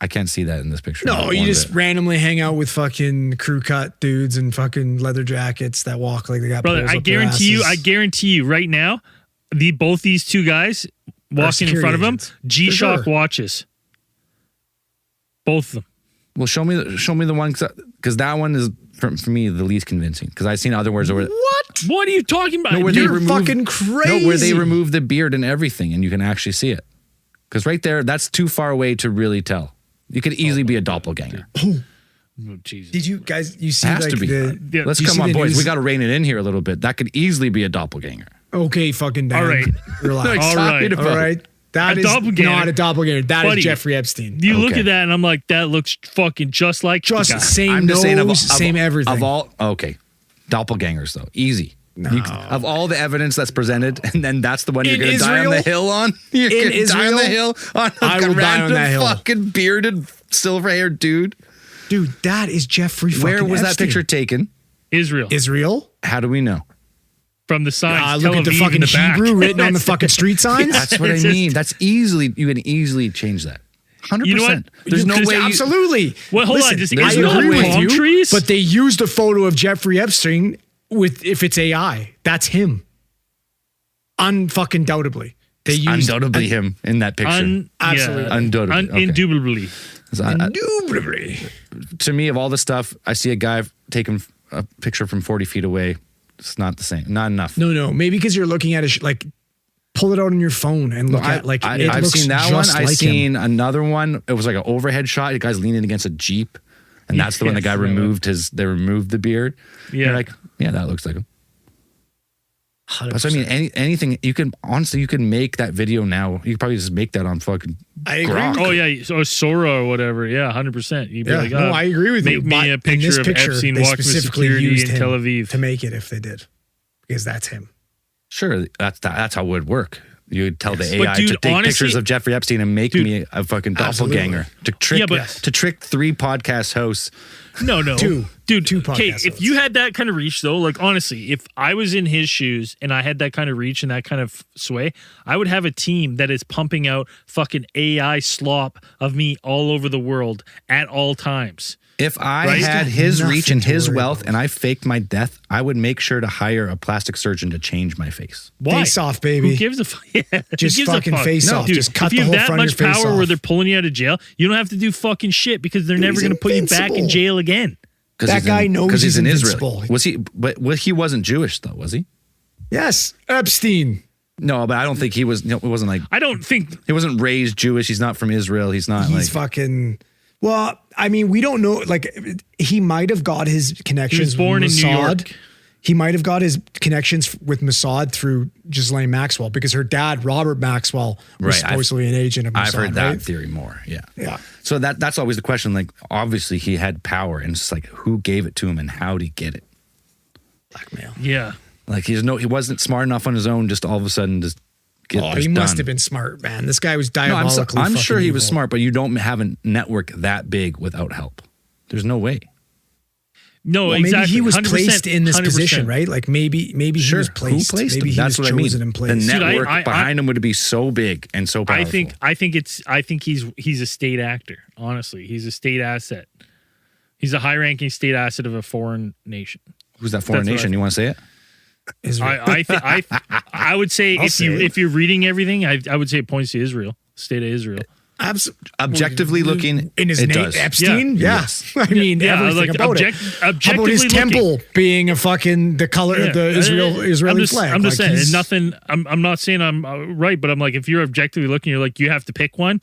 I can't see that in this picture. No, you just randomly hang out with fucking crew cut dudes and fucking leather jackets that walk like they got. Brother, I guarantee you right now, both these two guys walking in front of them, G-Shock watches. Both of them. Well, show me the one, because that one is for me the least convincing. Because I've seen other words where What are you talking about? You're fucking crazy. No, where they remove the beard and everything, and you can actually see it. Because right there, that's too far away to really tell. You could easily be a doppelganger. Oh, Jesus. Did you guys? You see, it has to be. Let's come on, boys. We got to rein it in here a little bit. That could easily be a doppelganger. Okay, fucking Dan. All right. Relax. All right. That is not a doppelganger. That is Jeffrey Epstein. You look at that and I'm like, that looks fucking just like the guy. Same nose, same everything. Of all, okay. Doppelgangers, though. Easy. No. Of all the evidence that's presented, and then that's the one you're going to die on the hill on? You're going to die on the hill on a random fucking bearded, silver-haired dude? Dude, that is Jeffrey fucking Where was Epstein. that picture taken? Israel? How do we know? From the signs. Look at the fucking Hebrew written on the fucking street signs. That's what I mean. You can easily change that. 100%. You know what? There's no way. Absolutely. Well, hold on. I agree with you, but they used a photo of Jeffrey Epstein if it's AI. That's him. Unfucking doubtably. They used undoubtedly him in that picture. Absolutely. Undoubtedly. Okay. Indubitably. Indubitably. To me, of all the stuff, I see a guy taking a picture from 40 feet away. It's not the same. Not enough. No. Maybe because you're looking at it, pull it out on your phone and look at I've seen that one. I've seen another one. It was like an overhead shot. The guy's leaning against a Jeep. And that's the one the guy removed they removed the beard. Yeah. You're like, yeah, that looks like him. That's what I mean. Anything you can honestly, you can make that video now. You could probably just make that on fucking. I agree. Grok. Oh yeah, or Sora or whatever. Yeah, 100%. You'd be like, no, I agree with you. Make me a In picture this of picture, Epstein they walking with specifically security used in him Tel Aviv. to make it if they did, because that's him. Sure, that's how it would work. You would tell the AI But dude, to take honestly- pictures of Jeffrey Epstein and make me a fucking doppelganger Absolutely. to trick Yeah, but- to trick 3 podcast hosts. No, Two Okay, podcast if you had that kind of reach, though, like honestly, if I was in his shoes and I had that kind of reach and that kind of sway, I would have a team that is pumping out fucking AI slop of me all over the world at all times. If I Right? had his Nothing reach and to his worry wealth about. and I faked my death, I would make sure to hire a plastic surgeon to change my face. Why? Face off, baby. Who gives a fuck? Yeah, who Just gives a fucking fuck? face No, off. dude, Just cut if you the have whole that front of much your face power where off. they're pulling you out of jail, you don't have to do fucking shit because they're never he's going to put you back in invincible. jail again. That guy knows because he's he's in invincible. Israel. Was he? But he wasn't Jewish though, was he? Yes, Epstein. No, but I don't think he was. No, it wasn't like I don't think he wasn't raised Jewish. He's not from Israel. He's not He's like. fucking. Well, I mean, we don't know. Like, he might have got his connections. He was born with in New Mossad. York. He might have got his connections with Mossad through Ghislaine Maxwell because her dad, Robert Maxwell, was Right, supposedly an agent of Mossad. I've heard that right? theory more. Yeah. Yeah. So that's always the question. Like, obviously, he had power, and it's just like, who gave it to him, and how did he get it? Blackmail. yeah. Like, he wasn't smart enough on his own. Just all of a sudden, just get Oh, this he must done. have been smart, man. This guy was No, diabolically. I'm sure fucking he was evil. smart, but you don't have a network that big without help. There's no way. No, Well, exactly. maybe he was 100%, placed in this 100%. position, right? Like maybe he Sure, was placed. who placed maybe him? he That's was what I mean. chosen and The placed. Dude, network I- behind him would be so big and so powerful. I think he's a state actor. Honestly, he's a state asset. He's a high-ranking state asset of a foreign nation. Who's that foreign That's what nation? You want to say it? Israel. I would say I'll say it. if you're reading everything, I would say it points to Israel, state of Israel. Objectively looking, in his it name, does. Epstein. Yeah. Yeah. I mean, Yeah, everything like, about object- it. How about objectively his looking- temple being a fucking the color of the Israeli flag? I'm just Like, saying he's- nothing. I'm not saying I'm right, but I'm like, if you're objectively looking, you're like, you have to pick one.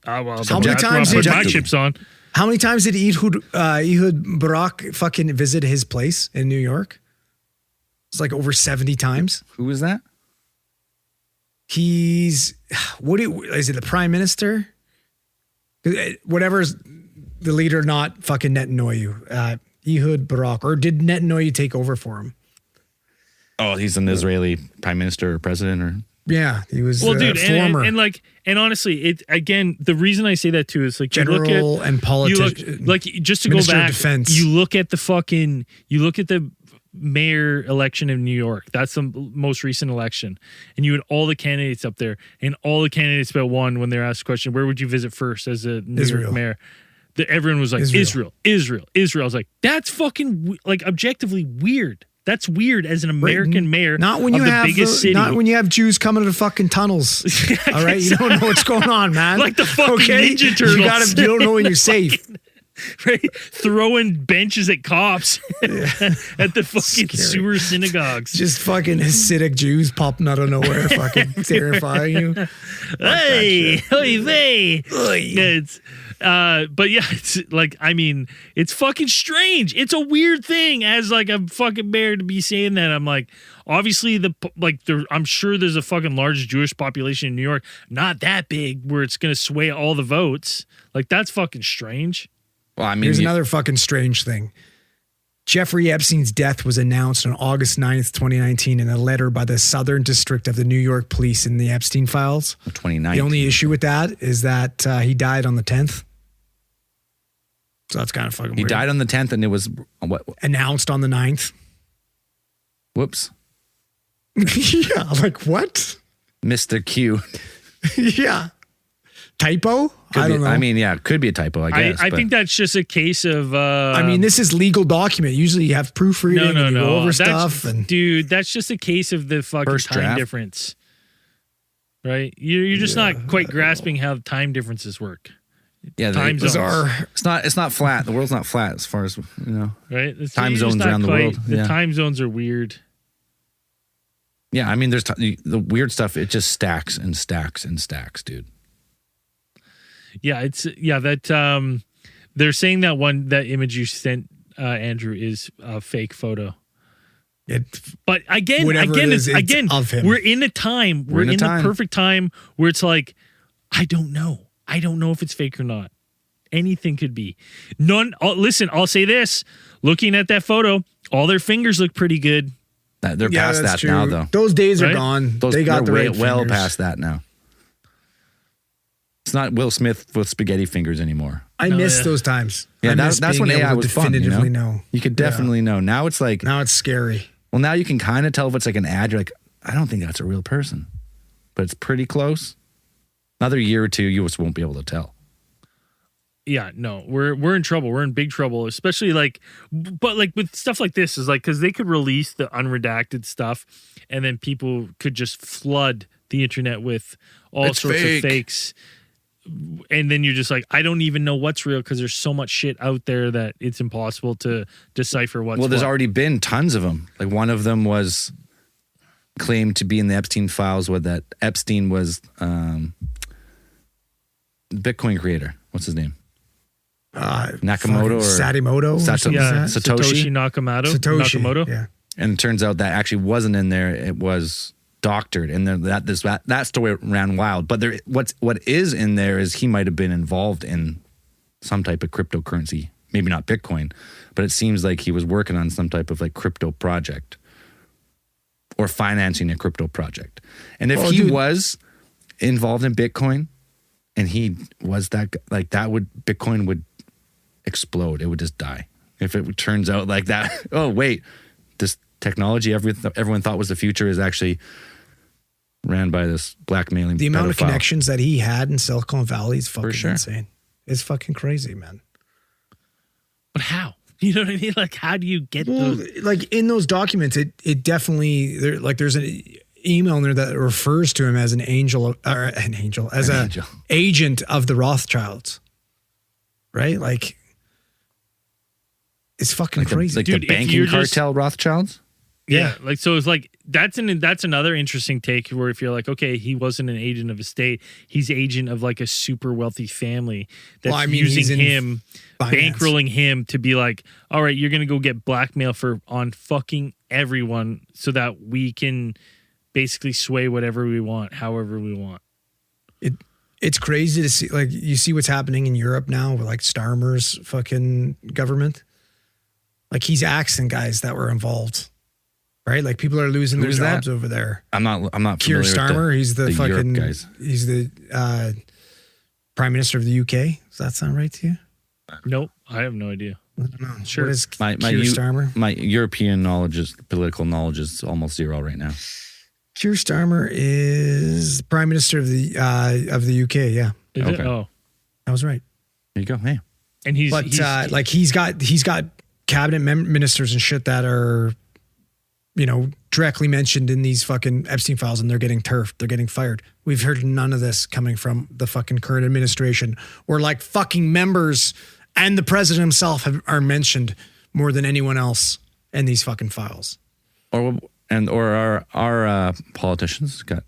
Well, How many that's where times I put did my you- chips on? How many times did Ehud Barak fucking visit his place in New York? It's like over 70 times. Who is that? He's is it the prime minister? Whatever's the leader, not fucking Netanyahu. Ehud Barak, or did Netanyahu take over for him? Oh, he's an Israeli prime minister or president, or Yeah, he was. Well, dude, former and honestly, it again. The reason I say that too is like general you look at, and you politician. look like just to go Minister of back. Defense. You look at the mayor election in New York. That's the most recent election, and you had all the candidates up there, and all the candidates but one when they're asked the question, "Where would you visit first as a New Israel. York mayor?" Everyone was like, Israel. I was like, that's fucking like objectively weird. That's weird as an American mayor Not when of you the have biggest city. Not when you have Jews coming to the fucking tunnels. All right, you don't know what's going on, man. Like the fucking Ninja You Turtles. you don't know when you're safe. Right? Throwing benches at cops at the fucking Scary. sewer synagogues. Just fucking Hasidic Jews popping out of nowhere, fucking terrifying you. Hey, oy vey. It's, but yeah, it's like, I mean, it's fucking strange. It's a weird thing as like a fucking mayor to be saying that. I'm like, obviously I'm sure there's a fucking large Jewish population in New York, not that big where it's going to sway all the votes. Like that's fucking strange. well, I mean, Here's another fucking strange thing. Jeffrey Epstein's death was announced on August 9th, 2019 in a letter by the Southern District of the New York Police in the Epstein files. 29. The only issue with that is that he died on the 10th. So that's kind of fucking He weird. died on the 10th, and it was what? Announced on the 9th. Whoops, Yeah, like what? Mr. Q. Yeah. Typo? Could I be- don't know. I mean, yeah, could be a typo. I guess. I but think that's just a case of. I mean, this is legal document. Usually you have proofreading and you go over That's, stuff. And dude, that's just a case of the fucking First time draft. difference. Right? You're just not quite grasping how time differences work. yeah, time zones. bizarre. It's not flat. The world's not flat as far as Right? It's, Time you're just zones not around the world, The yeah. time zones are weird. Yeah, I mean, there's the weird stuff. It just stacks and stacks and stacks, dude. Yeah, that they're saying that image you sent Andrew is a fake photo. But again, Whatever it is, it's of him. we're in a time. We're in the time. perfect time where it's like, I don't know. I don't know if it's fake or not. Anything could be. Listen, I'll say this. Looking at that photo, all their fingers look pretty good. They're past that's that now, true. though. Those days are Right? gone. Those, they got the they're right well fingers. past that now. It's not Will Smith with spaghetti fingers anymore. I miss those times. Yeah, I miss that's being when able AI to was fun. You definitively know? You could definitely know. Now it's like, Now it's scary. well, now you can kind of tell if it's like an ad. You're like, I don't think that's a real person, but it's pretty close. Another year or two, you just won't be able to tell. Yeah, no, we're in trouble. We're in big trouble, especially but with stuff like this is like, because they could release the unredacted stuff, and then people could just flood the internet with all It's sorts fake. of fakes, and then you're just like, I don't even know what's real because there's so much shit out there that it's impossible to decipher what's. Well, there's what. already been tons of them. Like one of them was claimed to be in the Epstein files, where that Epstein was Bitcoin creator. What's his name? Nakamoto or Satimoto? Satoshi Nakamoto. Yeah. And it turns out that actually wasn't in there. It was doctored, and then that story ran wild. But what is in there is he might have been involved in some type of cryptocurrency, maybe not Bitcoin, but it seems like he was working on some type of like crypto project or financing a crypto project. And if was involved in Bitcoin, and he was Bitcoin would explode. It would just die. If it turns out like that, oh, wait, this technology everyone thought was the future is actually ran by this blackmailing The amount of pedophile. connections that he had in Silicon Valley is fucking sure. insane. It's fucking crazy, man. But how? You know what I mean? Like, how do you get Well, those? like in those documents, it definitely there's an email in there that refers to him as an angel, as an agent of the Rothschilds, right? Like, it's fucking crazy. Dude, the if banking you're just- cartel Rothschilds. Yeah, like so it's like that's another interesting take where if you're like, okay, he wasn't an agent of a state, he's agent of like a super wealthy family that's he's using in him, finance. bankrolling him to be like, all right, you're gonna go get blackmail on fucking everyone so that we can basically sway whatever we want, however we want. It's crazy to see. Like, you see what's happening in Europe now with like Starmer's fucking government. Like, he's axing guys that were involved. Right, like people are losing Who's their that? jobs over there. I'm not Keir familiar Starmer, with he's the Europe fucking guys. He's the Prime Minister of the UK. Does that sound right to you? Nope, I have no idea. I don't know. Sure. What is My Keir Starmer? My European political knowledge is almost zero right now. Keir Starmer is Prime Minister of the UK. Yeah, Is it? Okay. Oh, I was right. There you go. Hey, and he's But he's got cabinet ministers and shit that are, directly mentioned in these fucking Epstein files, and they're getting turfed. They're getting fired. We've heard none of this coming from the fucking current administration, or like fucking members and the president himself are mentioned more than anyone else in these fucking files. or our politicians got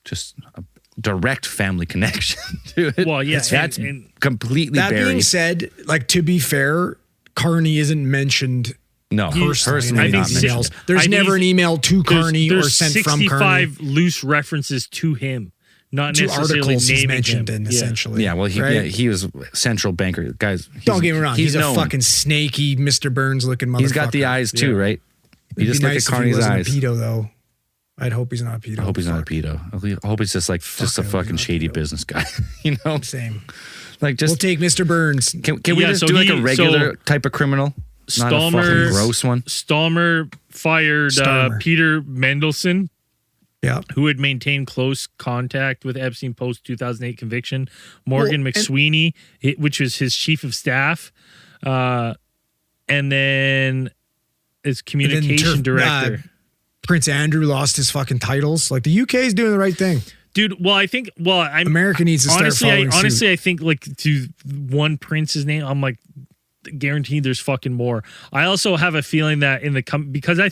just a direct family connection to it. Well, yeah, that's and completely That buried. being said, like, to be fair, Carney isn't mentioned No, personally I in think these he's- emails. I There's think never an he's- email to Carney or there's sent from 65 Carney. loose references to him, not Two necessarily articles he's naming mentioned him. in, Yeah. essentially. Yeah, well, right? he was central banker. Guys, Don't get me wrong. He's a known. fucking snaky Mr. Burns looking motherfucker. He's got the eyes too, Yeah. right? You It'd just be look nice at if he Carney's wasn't eyes. a pedo, though. I'd hope he's not a pedo. I hope he's not a Fuck. pedo. I hope he's just like just a I hope he's fucking not a shady pedo. business guy. You know, Same. like just We'll take Mr. Burns. can we Yeah, just so do like he- a regular type of criminal, not a fucking Stallmer- gross one. Stallmer fired Starmer. Peter Mendelsohn, Yeah. who had maintained close contact with Epstein post 2008 conviction. Morgan Well, and- McSweeney, which was his chief of staff, and then his communication director. Prince Andrew lost his fucking titles. Like, the UK is doing the right thing. Dude, well, I think, I'm America needs to start honestly, following suit. honestly, I think like to one prince's name, I'm like guaranteed there's fucking more. I also have a feeling that in the because I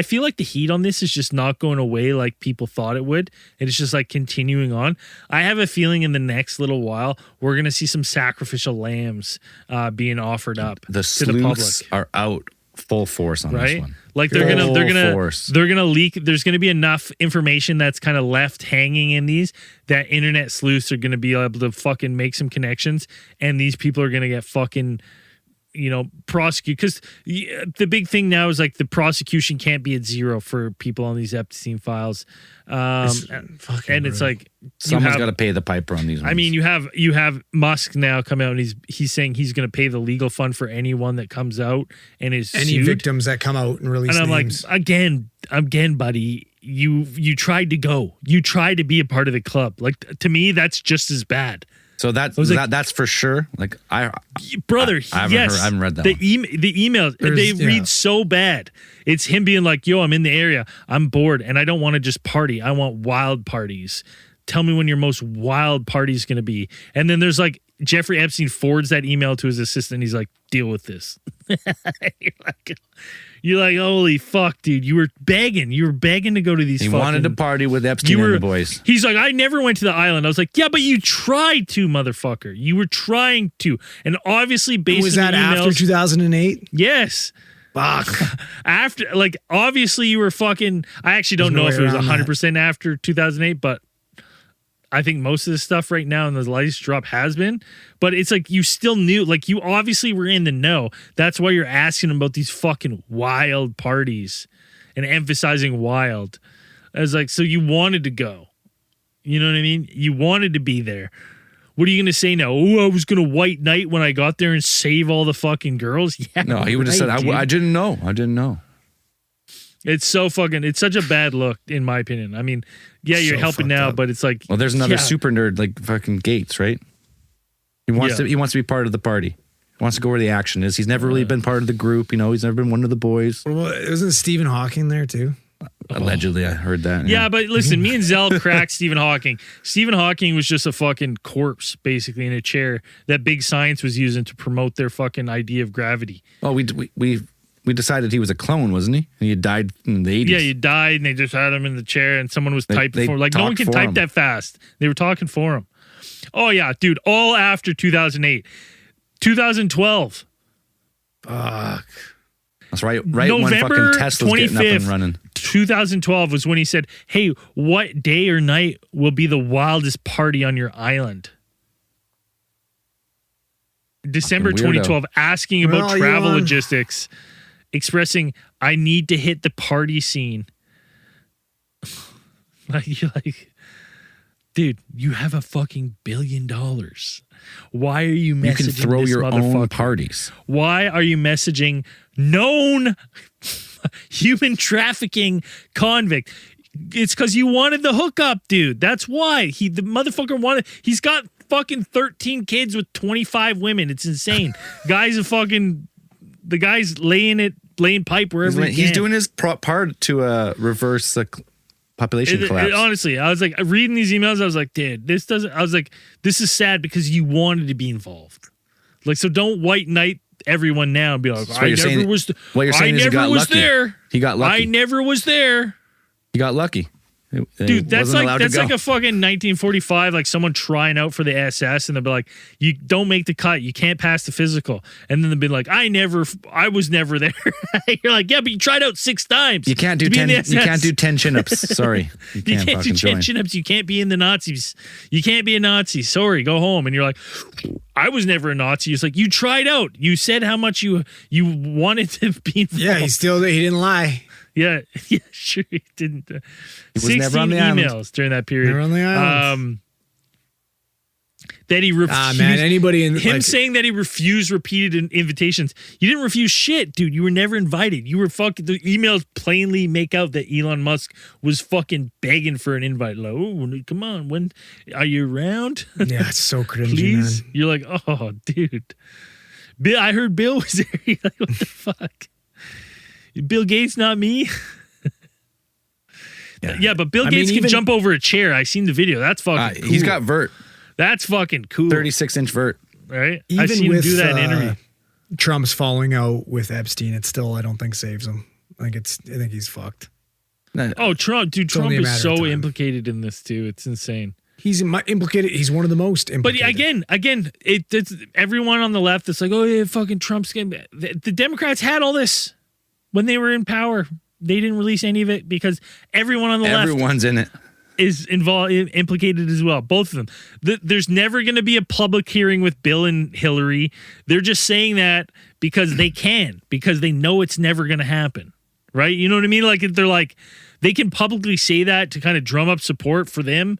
feel like the heat on this is just not going away like people thought it would, and it's just like continuing on. I have a feeling in the next little while we're gonna see some sacrificial lambs being offered up The to the public. sleuths are out full force on this right? one. Like Full force. they're gonna leak. There's gonna be enough information that's kind of left hanging in these that internet sleuths are gonna be able to fucking make some connections, and these people are gonna get fucking, prosecute. Because the big thing now is like the prosecution can't be at zero for people on these Epstein files, and it's like Someone's got to pay the piper on these ones. I mean, you have Musk now come out and he's saying he's going to pay the legal fund for anyone that comes out and is Any sued. victims that come out and release And I'm names. like, again, buddy, you tried to go. You tried to be a part of the club. Like, to me, that's just as bad. so that's for sure. Like Brother, I haven't read that the one. The emails, they read so bad. It's him being like, yo, I'm in the area. I'm bored and I don't want to just party. I want wild parties. Tell me when your most wild party is going to be. And then there's like, Jeffrey Epstein forwards that email to his assistant. He's like, deal with this. You're like, holy fuck, dude. You were begging to go to these He wanted to party with Epstein and the boys. He's like, I never went to the island. I was like, yeah, but you tried to, motherfucker. You were trying to. And obviously based was on that the emails, after 2008? yes. Fuck. After, like, obviously you were fucking, I actually don't know if it was 100% after 2008, but I think most of the stuff right now in the latest drop has been, but it's like you still knew, like you obviously were in the know. That's why you're asking about these fucking wild parties and emphasizing wild. I was like, so you wanted to go. You know what I mean? You wanted to be there. What are you going to say now? Oh, I was going to white knight when I got there and save all the fucking girls? Yeah. No, he would have said, I didn't know. I didn't know. It's such a bad look, in my opinion. I mean, yeah, you're So helping fucked now, up. but it's like, Well, there's another super nerd like fucking Gates, right? He wants to be part of the party. He wants to go where the action is. He's never really been part of the group. He's never been one of the boys. Well, isn't Stephen Hawking there too? Allegedly, I heard that. Yeah, but listen, me and Zell cracked Stephen Hawking. Stephen Hawking was just a fucking corpse, basically, in a chair that big science was using to promote their fucking idea of gravity. Oh, we decided he was a clone, wasn't he? And he died in the 80s. Yeah, he died, and they just had him in the chair, and someone was typing they for him. Like, no one can talked for type him. that fast. They were talking for him. Oh, yeah, dude, all after 2008. 2012. Fuck. That's right when November fucking Tesla's getting up and 25th, running. 2012 was when he said, hey, what day or night will be the wildest party on your island? December Fucking weirdo. 2012, asking about Well, travel Elon. logistics, expressing, I need to hit the party scene. You're like, dude, you have a fucking $1 billion. Why are you messaging You can throw this your own motherfucker? parties. Why are you messaging known human trafficking convict? It's because you wanted the hookup, dude. That's why. The motherfucker wanted. He's got fucking 13 kids with 25 women. It's insane. The guy's laying pipe wherever he can. He's doing his part to reverse the population collapse. Honestly, I was like reading these emails. I was like, dude, this is sad because you wanted to be involved. Like, so don't white knight everyone now and be like, So what you're saying is he got lucky. there. He got lucky. I never was there. He got lucky. Dude, that's Wasn't allowed to like go. a fucking 1945, like someone trying out for the SS, and they'll be like, "You don't make the cut. You can't pass the physical." And then they'll be like, I was never there." You're like, "Yeah, but you tried out 6 times. You can't do to be in 10. the You SS." can't do 10 chin-ups. Sorry, You can't do fucking join. chin-ups. You can't be in the Nazis. You can't be a Nazi. Sorry, go home. And you're like, I was never a Nazi. It's like, you tried out. You said how much you wanted to be involved. Yeah, he didn't lie. Yeah, sure he didn't. He was never on the 16 island. emails during that period. Never on the island. That he refused. Man, anybody in him saying that he refused repeated invitations. You didn't refuse shit, dude. You were never invited. You were fucking. The emails plainly make out that Elon Musk was fucking begging for an invite. Like, oh, come on, when are you around? Yeah, it's so cringy, Please. man. You're like, oh, dude. Bill, I heard Bill was there. You're like, what the fuck? Bill Gates, not me. Yeah, but Bill Gates can jump over a chair. I seen the video. That's fucking cool. He's got vert. That's fucking cool. 36-inch vert. Right? Even I've seen him with do that in an interview. Trump's falling out with Epstein, it still I don't think saves him. I think he's fucked. Oh, Trump, dude! Trump only a is matter of so time. implicated in this too. It's insane. He's implicated. He's one of the most But implicated. again, it's everyone on the left that's like, oh yeah, fucking Trump's getting. The Democrats had all this. when they were in power. They didn't release any of it because everyone on the left Everyone's in it. is implicated as well. Both of them. There's never going to be a public hearing with Bill and Hillary. They're just saying that because they can, because they know it's never going to happen. Right? You know what I mean? Like, they're like, they can publicly say that to kind of drum up support for them,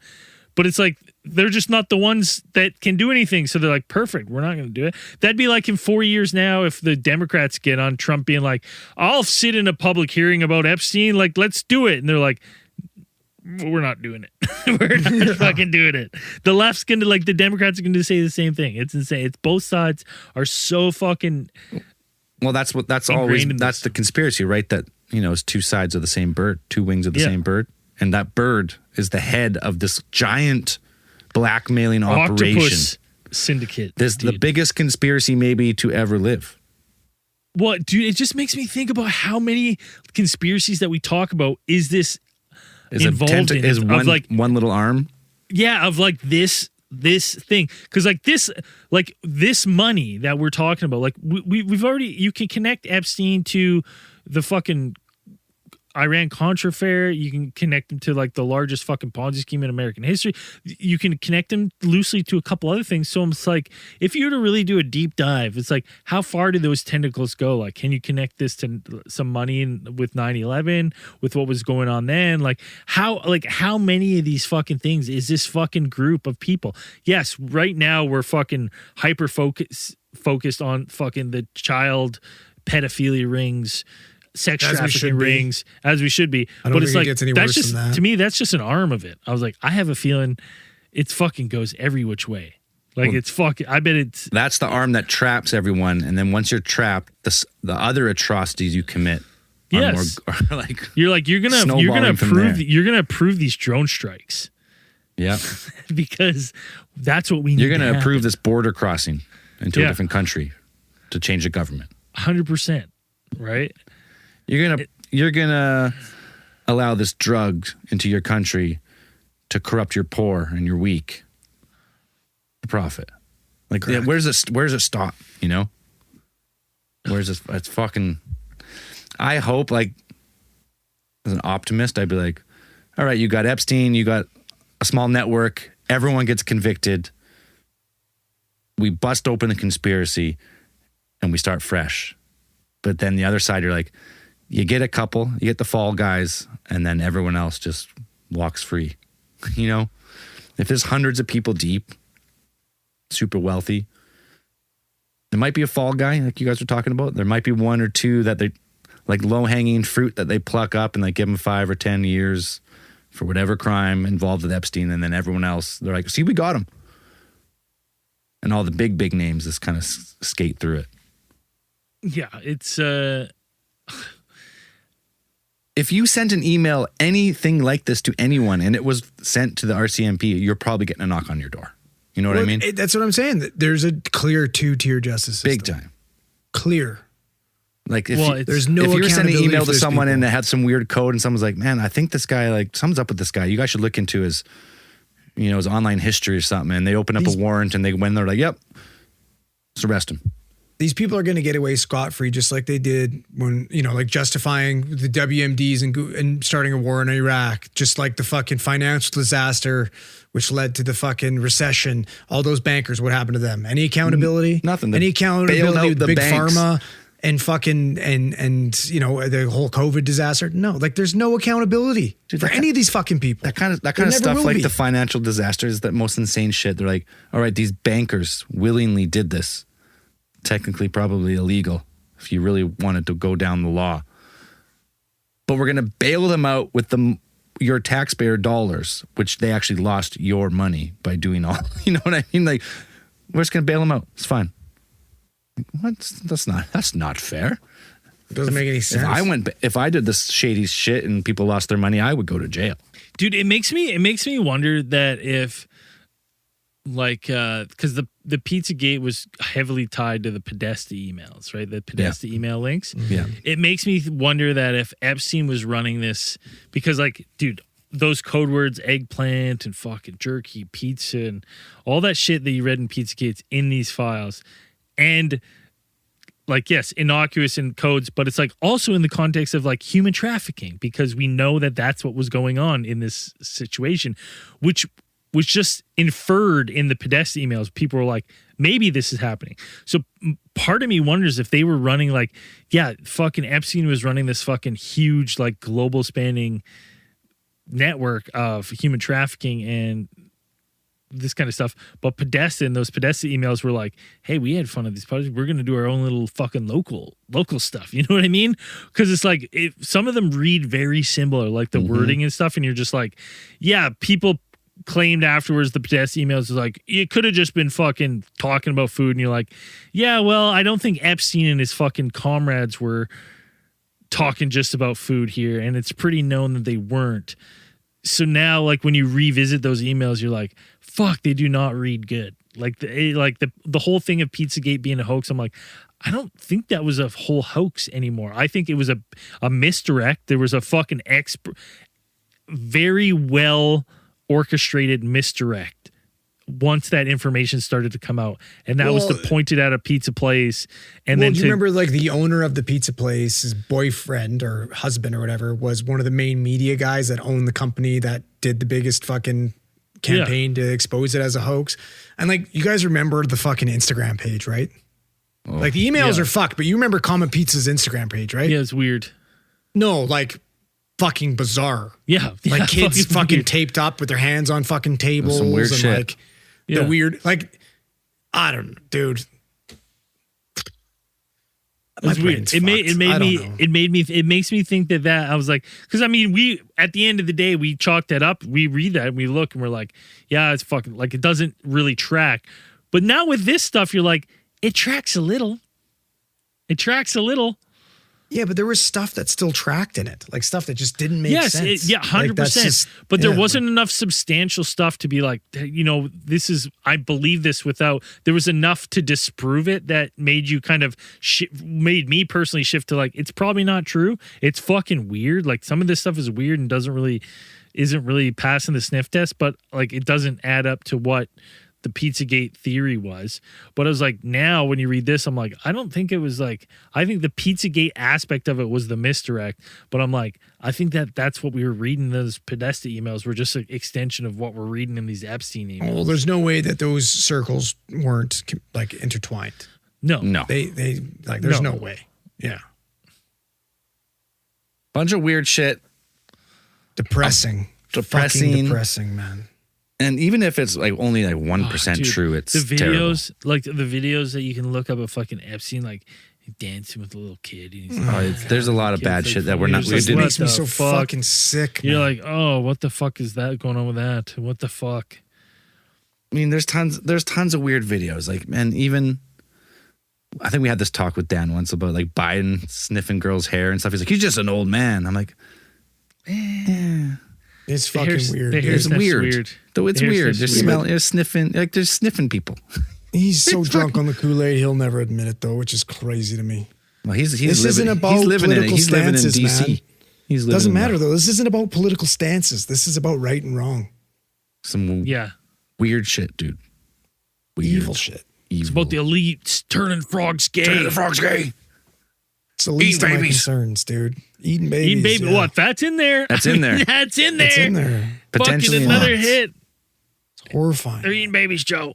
but it's like, they're just not the ones that can do anything. So they're like, perfect, we're not going to do it. That'd be like in 4 years now if the Democrats get on Trump being like, I'll sit in a public hearing about Epstein. Like, let's do it. And they're like, we're not doing it. We're not fucking doing it. The left's going to, like, the Democrats are going to say the same thing. It's insane. It's both sides are so fucking. Well, that's the conspiracy, right? That, it's two sides of the same bird, two wings of the same bird. And that bird is the head of this giant blackmailing operation. Octopus syndicate. This the biggest conspiracy maybe to ever live. What, dude? It just makes me think about how many conspiracies that we talk about is this involved in. Is one little arm? Yeah, of like this thing, because like this money that we're talking about, like we've already, you can connect Epstein to the fucking Iran-Contra affair. You can connect them to like the largest fucking Ponzi scheme in American history. You can connect them loosely to a couple other things. So it's like, if you were to really do a deep dive, it's like, how far do those tentacles go? Like, can you connect this to some money with 9/11, with what was going on then? Like how many of these fucking things is this fucking group of people? Yes, right now we're fucking hyper focused on fucking the child pedophilia rings, sex trafficking rings, as we should be. I don't think it gets any worse than that. To me, that's just an arm of it. I was like, I have a feeling it fucking goes every which way. Like, it's fucking, I bet it's. That's the arm that traps everyone. And then once you're trapped, the other atrocities you commit are more, you're gonna approve these drone strikes. Yeah. Because that's what we need. You're going to approve this border crossing into a different country to change the government. 100%. Right? You're gonna allow this drug into your country to corrupt your poor and your weak for profit. Like, where's it stop? Where's this? It's fucking. I hope, like, as an optimist, I'd be like, all right, you got Epstein, you got a small network, everyone gets convicted. We bust open the conspiracy and we start fresh. But then the other side, you're like, you get a couple, you get the fall guys, and then everyone else just walks free. If there's hundreds of people deep, super wealthy, there might be a fall guy, like you guys were talking about. There might be one or two that they, like, low-hanging fruit that they pluck up and they give them 5 or 10 years for whatever crime involved with Epstein, and then everyone else, they're like, see, we got him. And all the big names just kind of skate through it. Yeah, it's if you sent an email, anything like this to anyone, and it was sent to the RCMP, you're probably getting a knock on your door. You know what I mean? That's what I'm saying. There's a clear 2-tier justice system. Big time. Clear. Like, there's no if you were sending an email to someone people. and it had some weird code and someone's like, man, I think this guy, like, something's up with this guy. You guys should look into his online history or something. And they open up a warrant and they're like, yep, let's arrest him. These people are going to get away scot-free, just like they did when, like, justifying the WMDs and starting a war in Iraq, just like the fucking financial disaster, which led to the fucking recession. All those bankers, what happened to them? Any accountability? Nothing. Any accountability with big banks. pharma and fucking, and the whole COVID disaster? No, like, there's no accountability for any of these fucking people. That kind of stuff, like the financial disasters, that most insane shit. They're like, all right, these bankers willingly did this. Technically probably illegal if you really wanted to go down the law. But we're going to bail them out with your taxpayer dollars, which they actually lost your money by doing all. You know what I mean? Like, we're just going to bail them out. It's fine. What? That's not fair. It doesn't make any sense. If I did this shady shit and people lost their money, I would go to jail. Dude, it makes me wonder that if, like, because the Pizzagate was heavily tied to the Podesta emails, right? The Podesta email links. Yeah. It makes me wonder that if Epstein was running this, because, like, dude, those code words, eggplant and fucking jerky, pizza, and all that shit that you read in Pizzagate's in these files. And like, yes, innocuous in codes, but it's like also in the context of like human trafficking, because we know that that's what was going on in this situation, which was just inferred in the Podesta emails. People were like, maybe this is happening. So part of me wonders if they were running like, yeah, fucking Epstein was running this fucking huge, like global spanning network of human trafficking and this kind of stuff. But Podesta and those Podesta emails were like, hey, we had fun of these parties. We're going to do our own little fucking local stuff. You know what I mean? Because it's like, some of them read very similar, like the wording and stuff. And you're just like, yeah, people claimed afterwards, the Podesta emails is like, it could have just been fucking talking about food. And you're like, yeah, well, I don't think Epstein and his fucking comrades were talking just about food here. And it's pretty known that they weren't. So now, like, when you revisit those emails, you're like, fuck, they do not read good. Like the whole thing of Pizzagate being a hoax, I'm like, I don't think that was a whole hoax anymore. I think it was a misdirect. There was a fucking very well orchestrated misdirect once that information started to come out, and that was to point it at a pizza place. And then do you remember, like, the owner of the pizza place, his boyfriend or husband or whatever was one of the main media guys that owned the company that did the biggest fucking campaign to expose it as a hoax. And like, you guys remember the fucking Instagram page, right? Like, the emails are fucked, but you remember Common Pizza's Instagram page, right? Yeah, it's weird. No, like, fucking bizarre. Yeah. Like, kids fucking taped up with their hands on fucking tables. Some weird and shit. like the weird, like, I don't know, dude. It was weird. It makes me think that I was like, because I mean, we, at the end of the day, we chalk that up. We read that and we look and we're like, yeah, it's fucking, like, it doesn't really track. But now with this stuff, you're like, it tracks a little. It tracks a little. Yeah, but there was stuff that still tracked in it, like stuff that just didn't make sense. 100%. But there wasn't enough substantial stuff to be like, you know, this is, I believe this without, there was enough to disprove it that made you kind of, made me personally shift to like, it's probably not true. It's fucking weird. Like, some of this stuff is weird and isn't really passing the sniff test, but like, it doesn't add up to what the Pizzagate theory was. But I was like, now when you read this, I'm like, I don't think it was like, I think the Pizzagate aspect of it was the misdirect, but I'm like, I think that's what we were reading. Those Podesta emails were just an extension of what we're reading in these Epstein emails. Well, there's no way that those circles weren't like intertwined. No. They like, there's no way. Yeah. Bunch of weird shit. Depressing. Fucking depressing, man. And even if it's like only like 1% true, it's the videos, terrible. like the videos that you can look up of fucking Epstein, like dancing with a little kid. And he's There's a lot of bad shit that we're not. It makes me so fucking sick. You're like, oh, what the fuck is that going on with that? What the fuck? I mean, there's tons of weird videos. Like, man, even I think we had this talk with Dan once about like Biden sniffing girls' hair and stuff. He's like, he's just an old man. I'm like, it's fucking weird. It's weird. Though it's weird. They're sniffing, like they're sniffing people. He's so drunk on the Kool-Aid, he'll never admit it though, which is crazy to me. Well, this isn't about political stances, man. Doesn't matter though. This isn't about political stances. This is about right and wrong. Some weird shit, dude. Evil shit. It's about the elites turning frogs gay. It's the least of my concerns, dude. Eating babies. What? That's in there. That's in there. That's in there. It's in there. Potentially fucking another hit. It's horrifying. They're eating babies, Joe.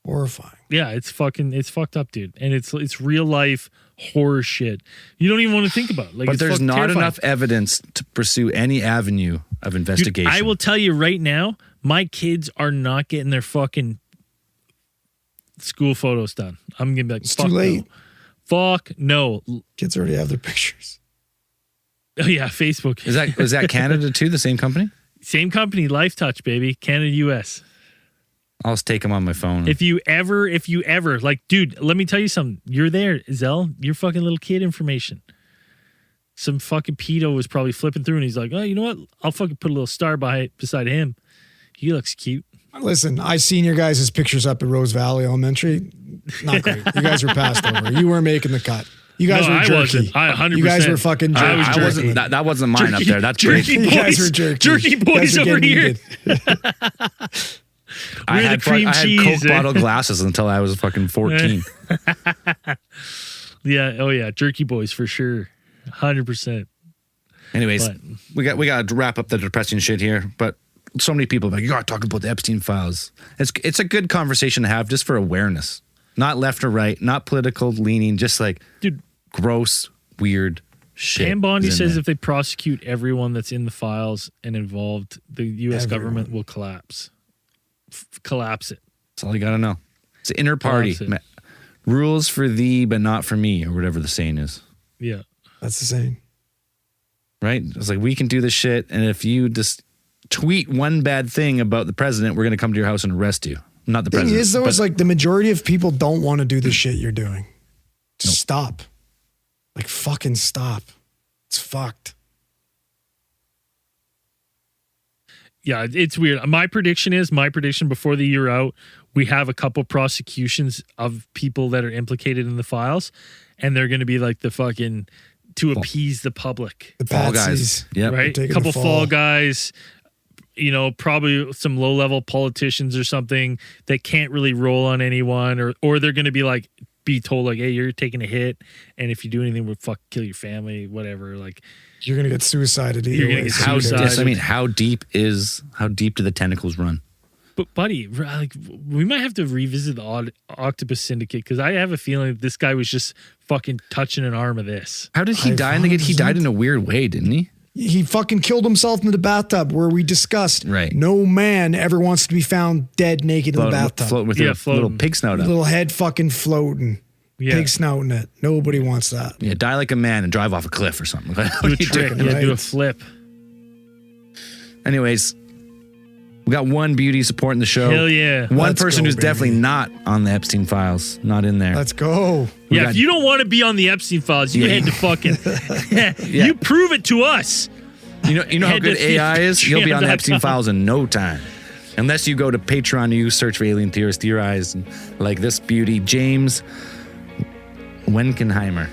Horrifying. Yeah, it's fucked up, dude. And it's real life horror shit. You don't even want to think about it. Like, but there's not terrifying. enough evidence to pursue any avenue of investigation. Dude, I will tell you right now, my kids are not getting their fucking school photos done. I'm gonna be like, it's too late. No. Fuck no. Kids already have their pictures. Oh yeah, Facebook. Is that Canada too? The same company? Same company, Life Touch, baby. Canada, US. I'll just take them on my phone. If you ever, like, dude, let me tell you something. You're there, Zell. Your fucking little kid information. Some fucking pedo was probably flipping through and he's like, oh, you know what? I'll fucking put a little star beside him. He looks cute. Listen, I seen your guys' pictures up at Rose Valley Elementary. Not great. You guys were passed over. You weren't making the cut. You guys were jerky. I 100%. You guys were fucking jerky. I wasn't. That wasn't mine up there. That's jerky great. boys. You guys were jerky. Jerky boys over here. I the had cream cheese. Coke bottle glasses until I was fucking 14. Yeah. Oh yeah. Jerky boys for sure. 100%. Anyways, But- we got to wrap up the depressing shit here. But so many people are like, you got to talk about the Epstein files. It's a good conversation to have just for awareness, not left or right, not political leaning, just like Dude, gross, weird shit. Pam Bondi is in says there. if they prosecute everyone that's in the files and involved, the U.S. Everyone. government will collapse. Collapse it. That's all you got to know. It's an inner party. Collapse it. Rules for thee, but not for me, or whatever the saying is. Yeah. That's the saying. Right? It's like, we can do this shit, and if you just tweet one bad thing about the president, we're going to come to your house and arrest you. Not the Thing president. is, though, but is like the majority of people don't want to do the shit you're doing. Just stop. Like, fucking stop. It's fucked. Yeah, it's weird. My prediction before the year out, we have a couple prosecutions of people that are implicated in the files, and they're going to be like the fucking to appease the public, The Fall Guys. patsies. Yep. right? taking A couple the fall. fall guys, you know, probably some low level politicians or something that can't really roll on anyone, or they're going to be told like, hey, you're taking a hit, and if you do anything, we'll kill your family, whatever. Like, You're going to get suicided either You're gonna way. get so how, who suicide. cares? yes, I mean, how deep do the tentacles run? but buddy, like, we might have to revisit the Octopus Syndicate, because I have a feeling that this guy was just fucking touching an arm of this. How did he die? And he died in a weird way, didn't he? He fucking killed himself in the bathtub where we discussed Right. no man ever wants to be found dead naked in the bathtub. Float with Yeah, a floating. little pig snout up. Little head fucking floating. Yeah. Pig snouting it. Nobody wants that. Yeah, die like a man and drive off a cliff or something. What Do are a you trick. doing? Yeah, do a Right. flip. Anyways, we got one beauty supporting the show. Hell yeah. One Let's person go, who's baby. definitely not on the Epstein files, not in there. Let's go. Yeah, got- if you don't want to be on the Epstein files, you Yeah. had to fucking you prove it to us. You know how Head good to AI is? You'll be on the Patreon.com. Epstein files in no time. Unless you go to Patreon, you search for Alien Theorists, Theorize, and like this beauty, James Wenkenheimer.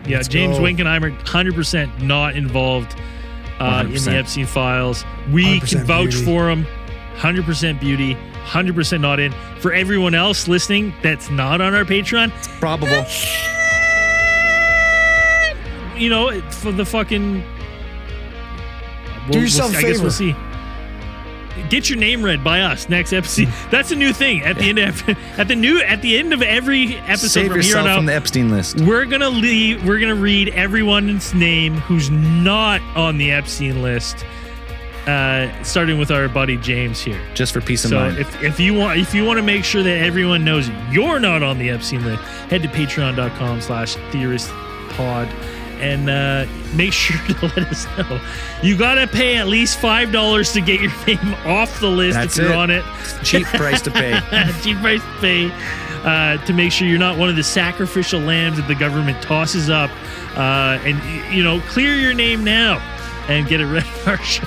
Yeah, Let's James go. Winkenheimer, 100% not involved in 100%. the Epstein files. We 100% can vouch beauty. for him. 100% beauty, 100% not in. For everyone else listening that's not on our Patreon, Probable. you know, for the fucking. Do yourself a I guess favor. we'll see. Get your name read by us next episode. That's a new thing at the end of at the end of every episode Save from here on yourself out. from the Epstein list. We're gonna read everyone's name who's not on the Epstein list, starting with our buddy James here. Just for peace of So mind. if you want to make sure that everyone knows you're not on the Epstein list, head to patreon.com/theoristpod and make sure to let us know. You gotta pay at least $5 to get your name off the list That's if you're it. on it. Cheap price to pay. Cheap price to pay to make sure you're not one of the sacrificial lambs that the government tosses up. And clear your name now and get it read on our show.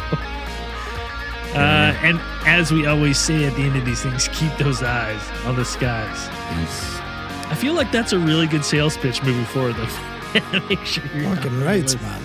And as we always say at the end of these things, keep those eyes on the skies. I feel like that's a really good sales pitch moving forward, though. Make sure you're Fucking not- right, man.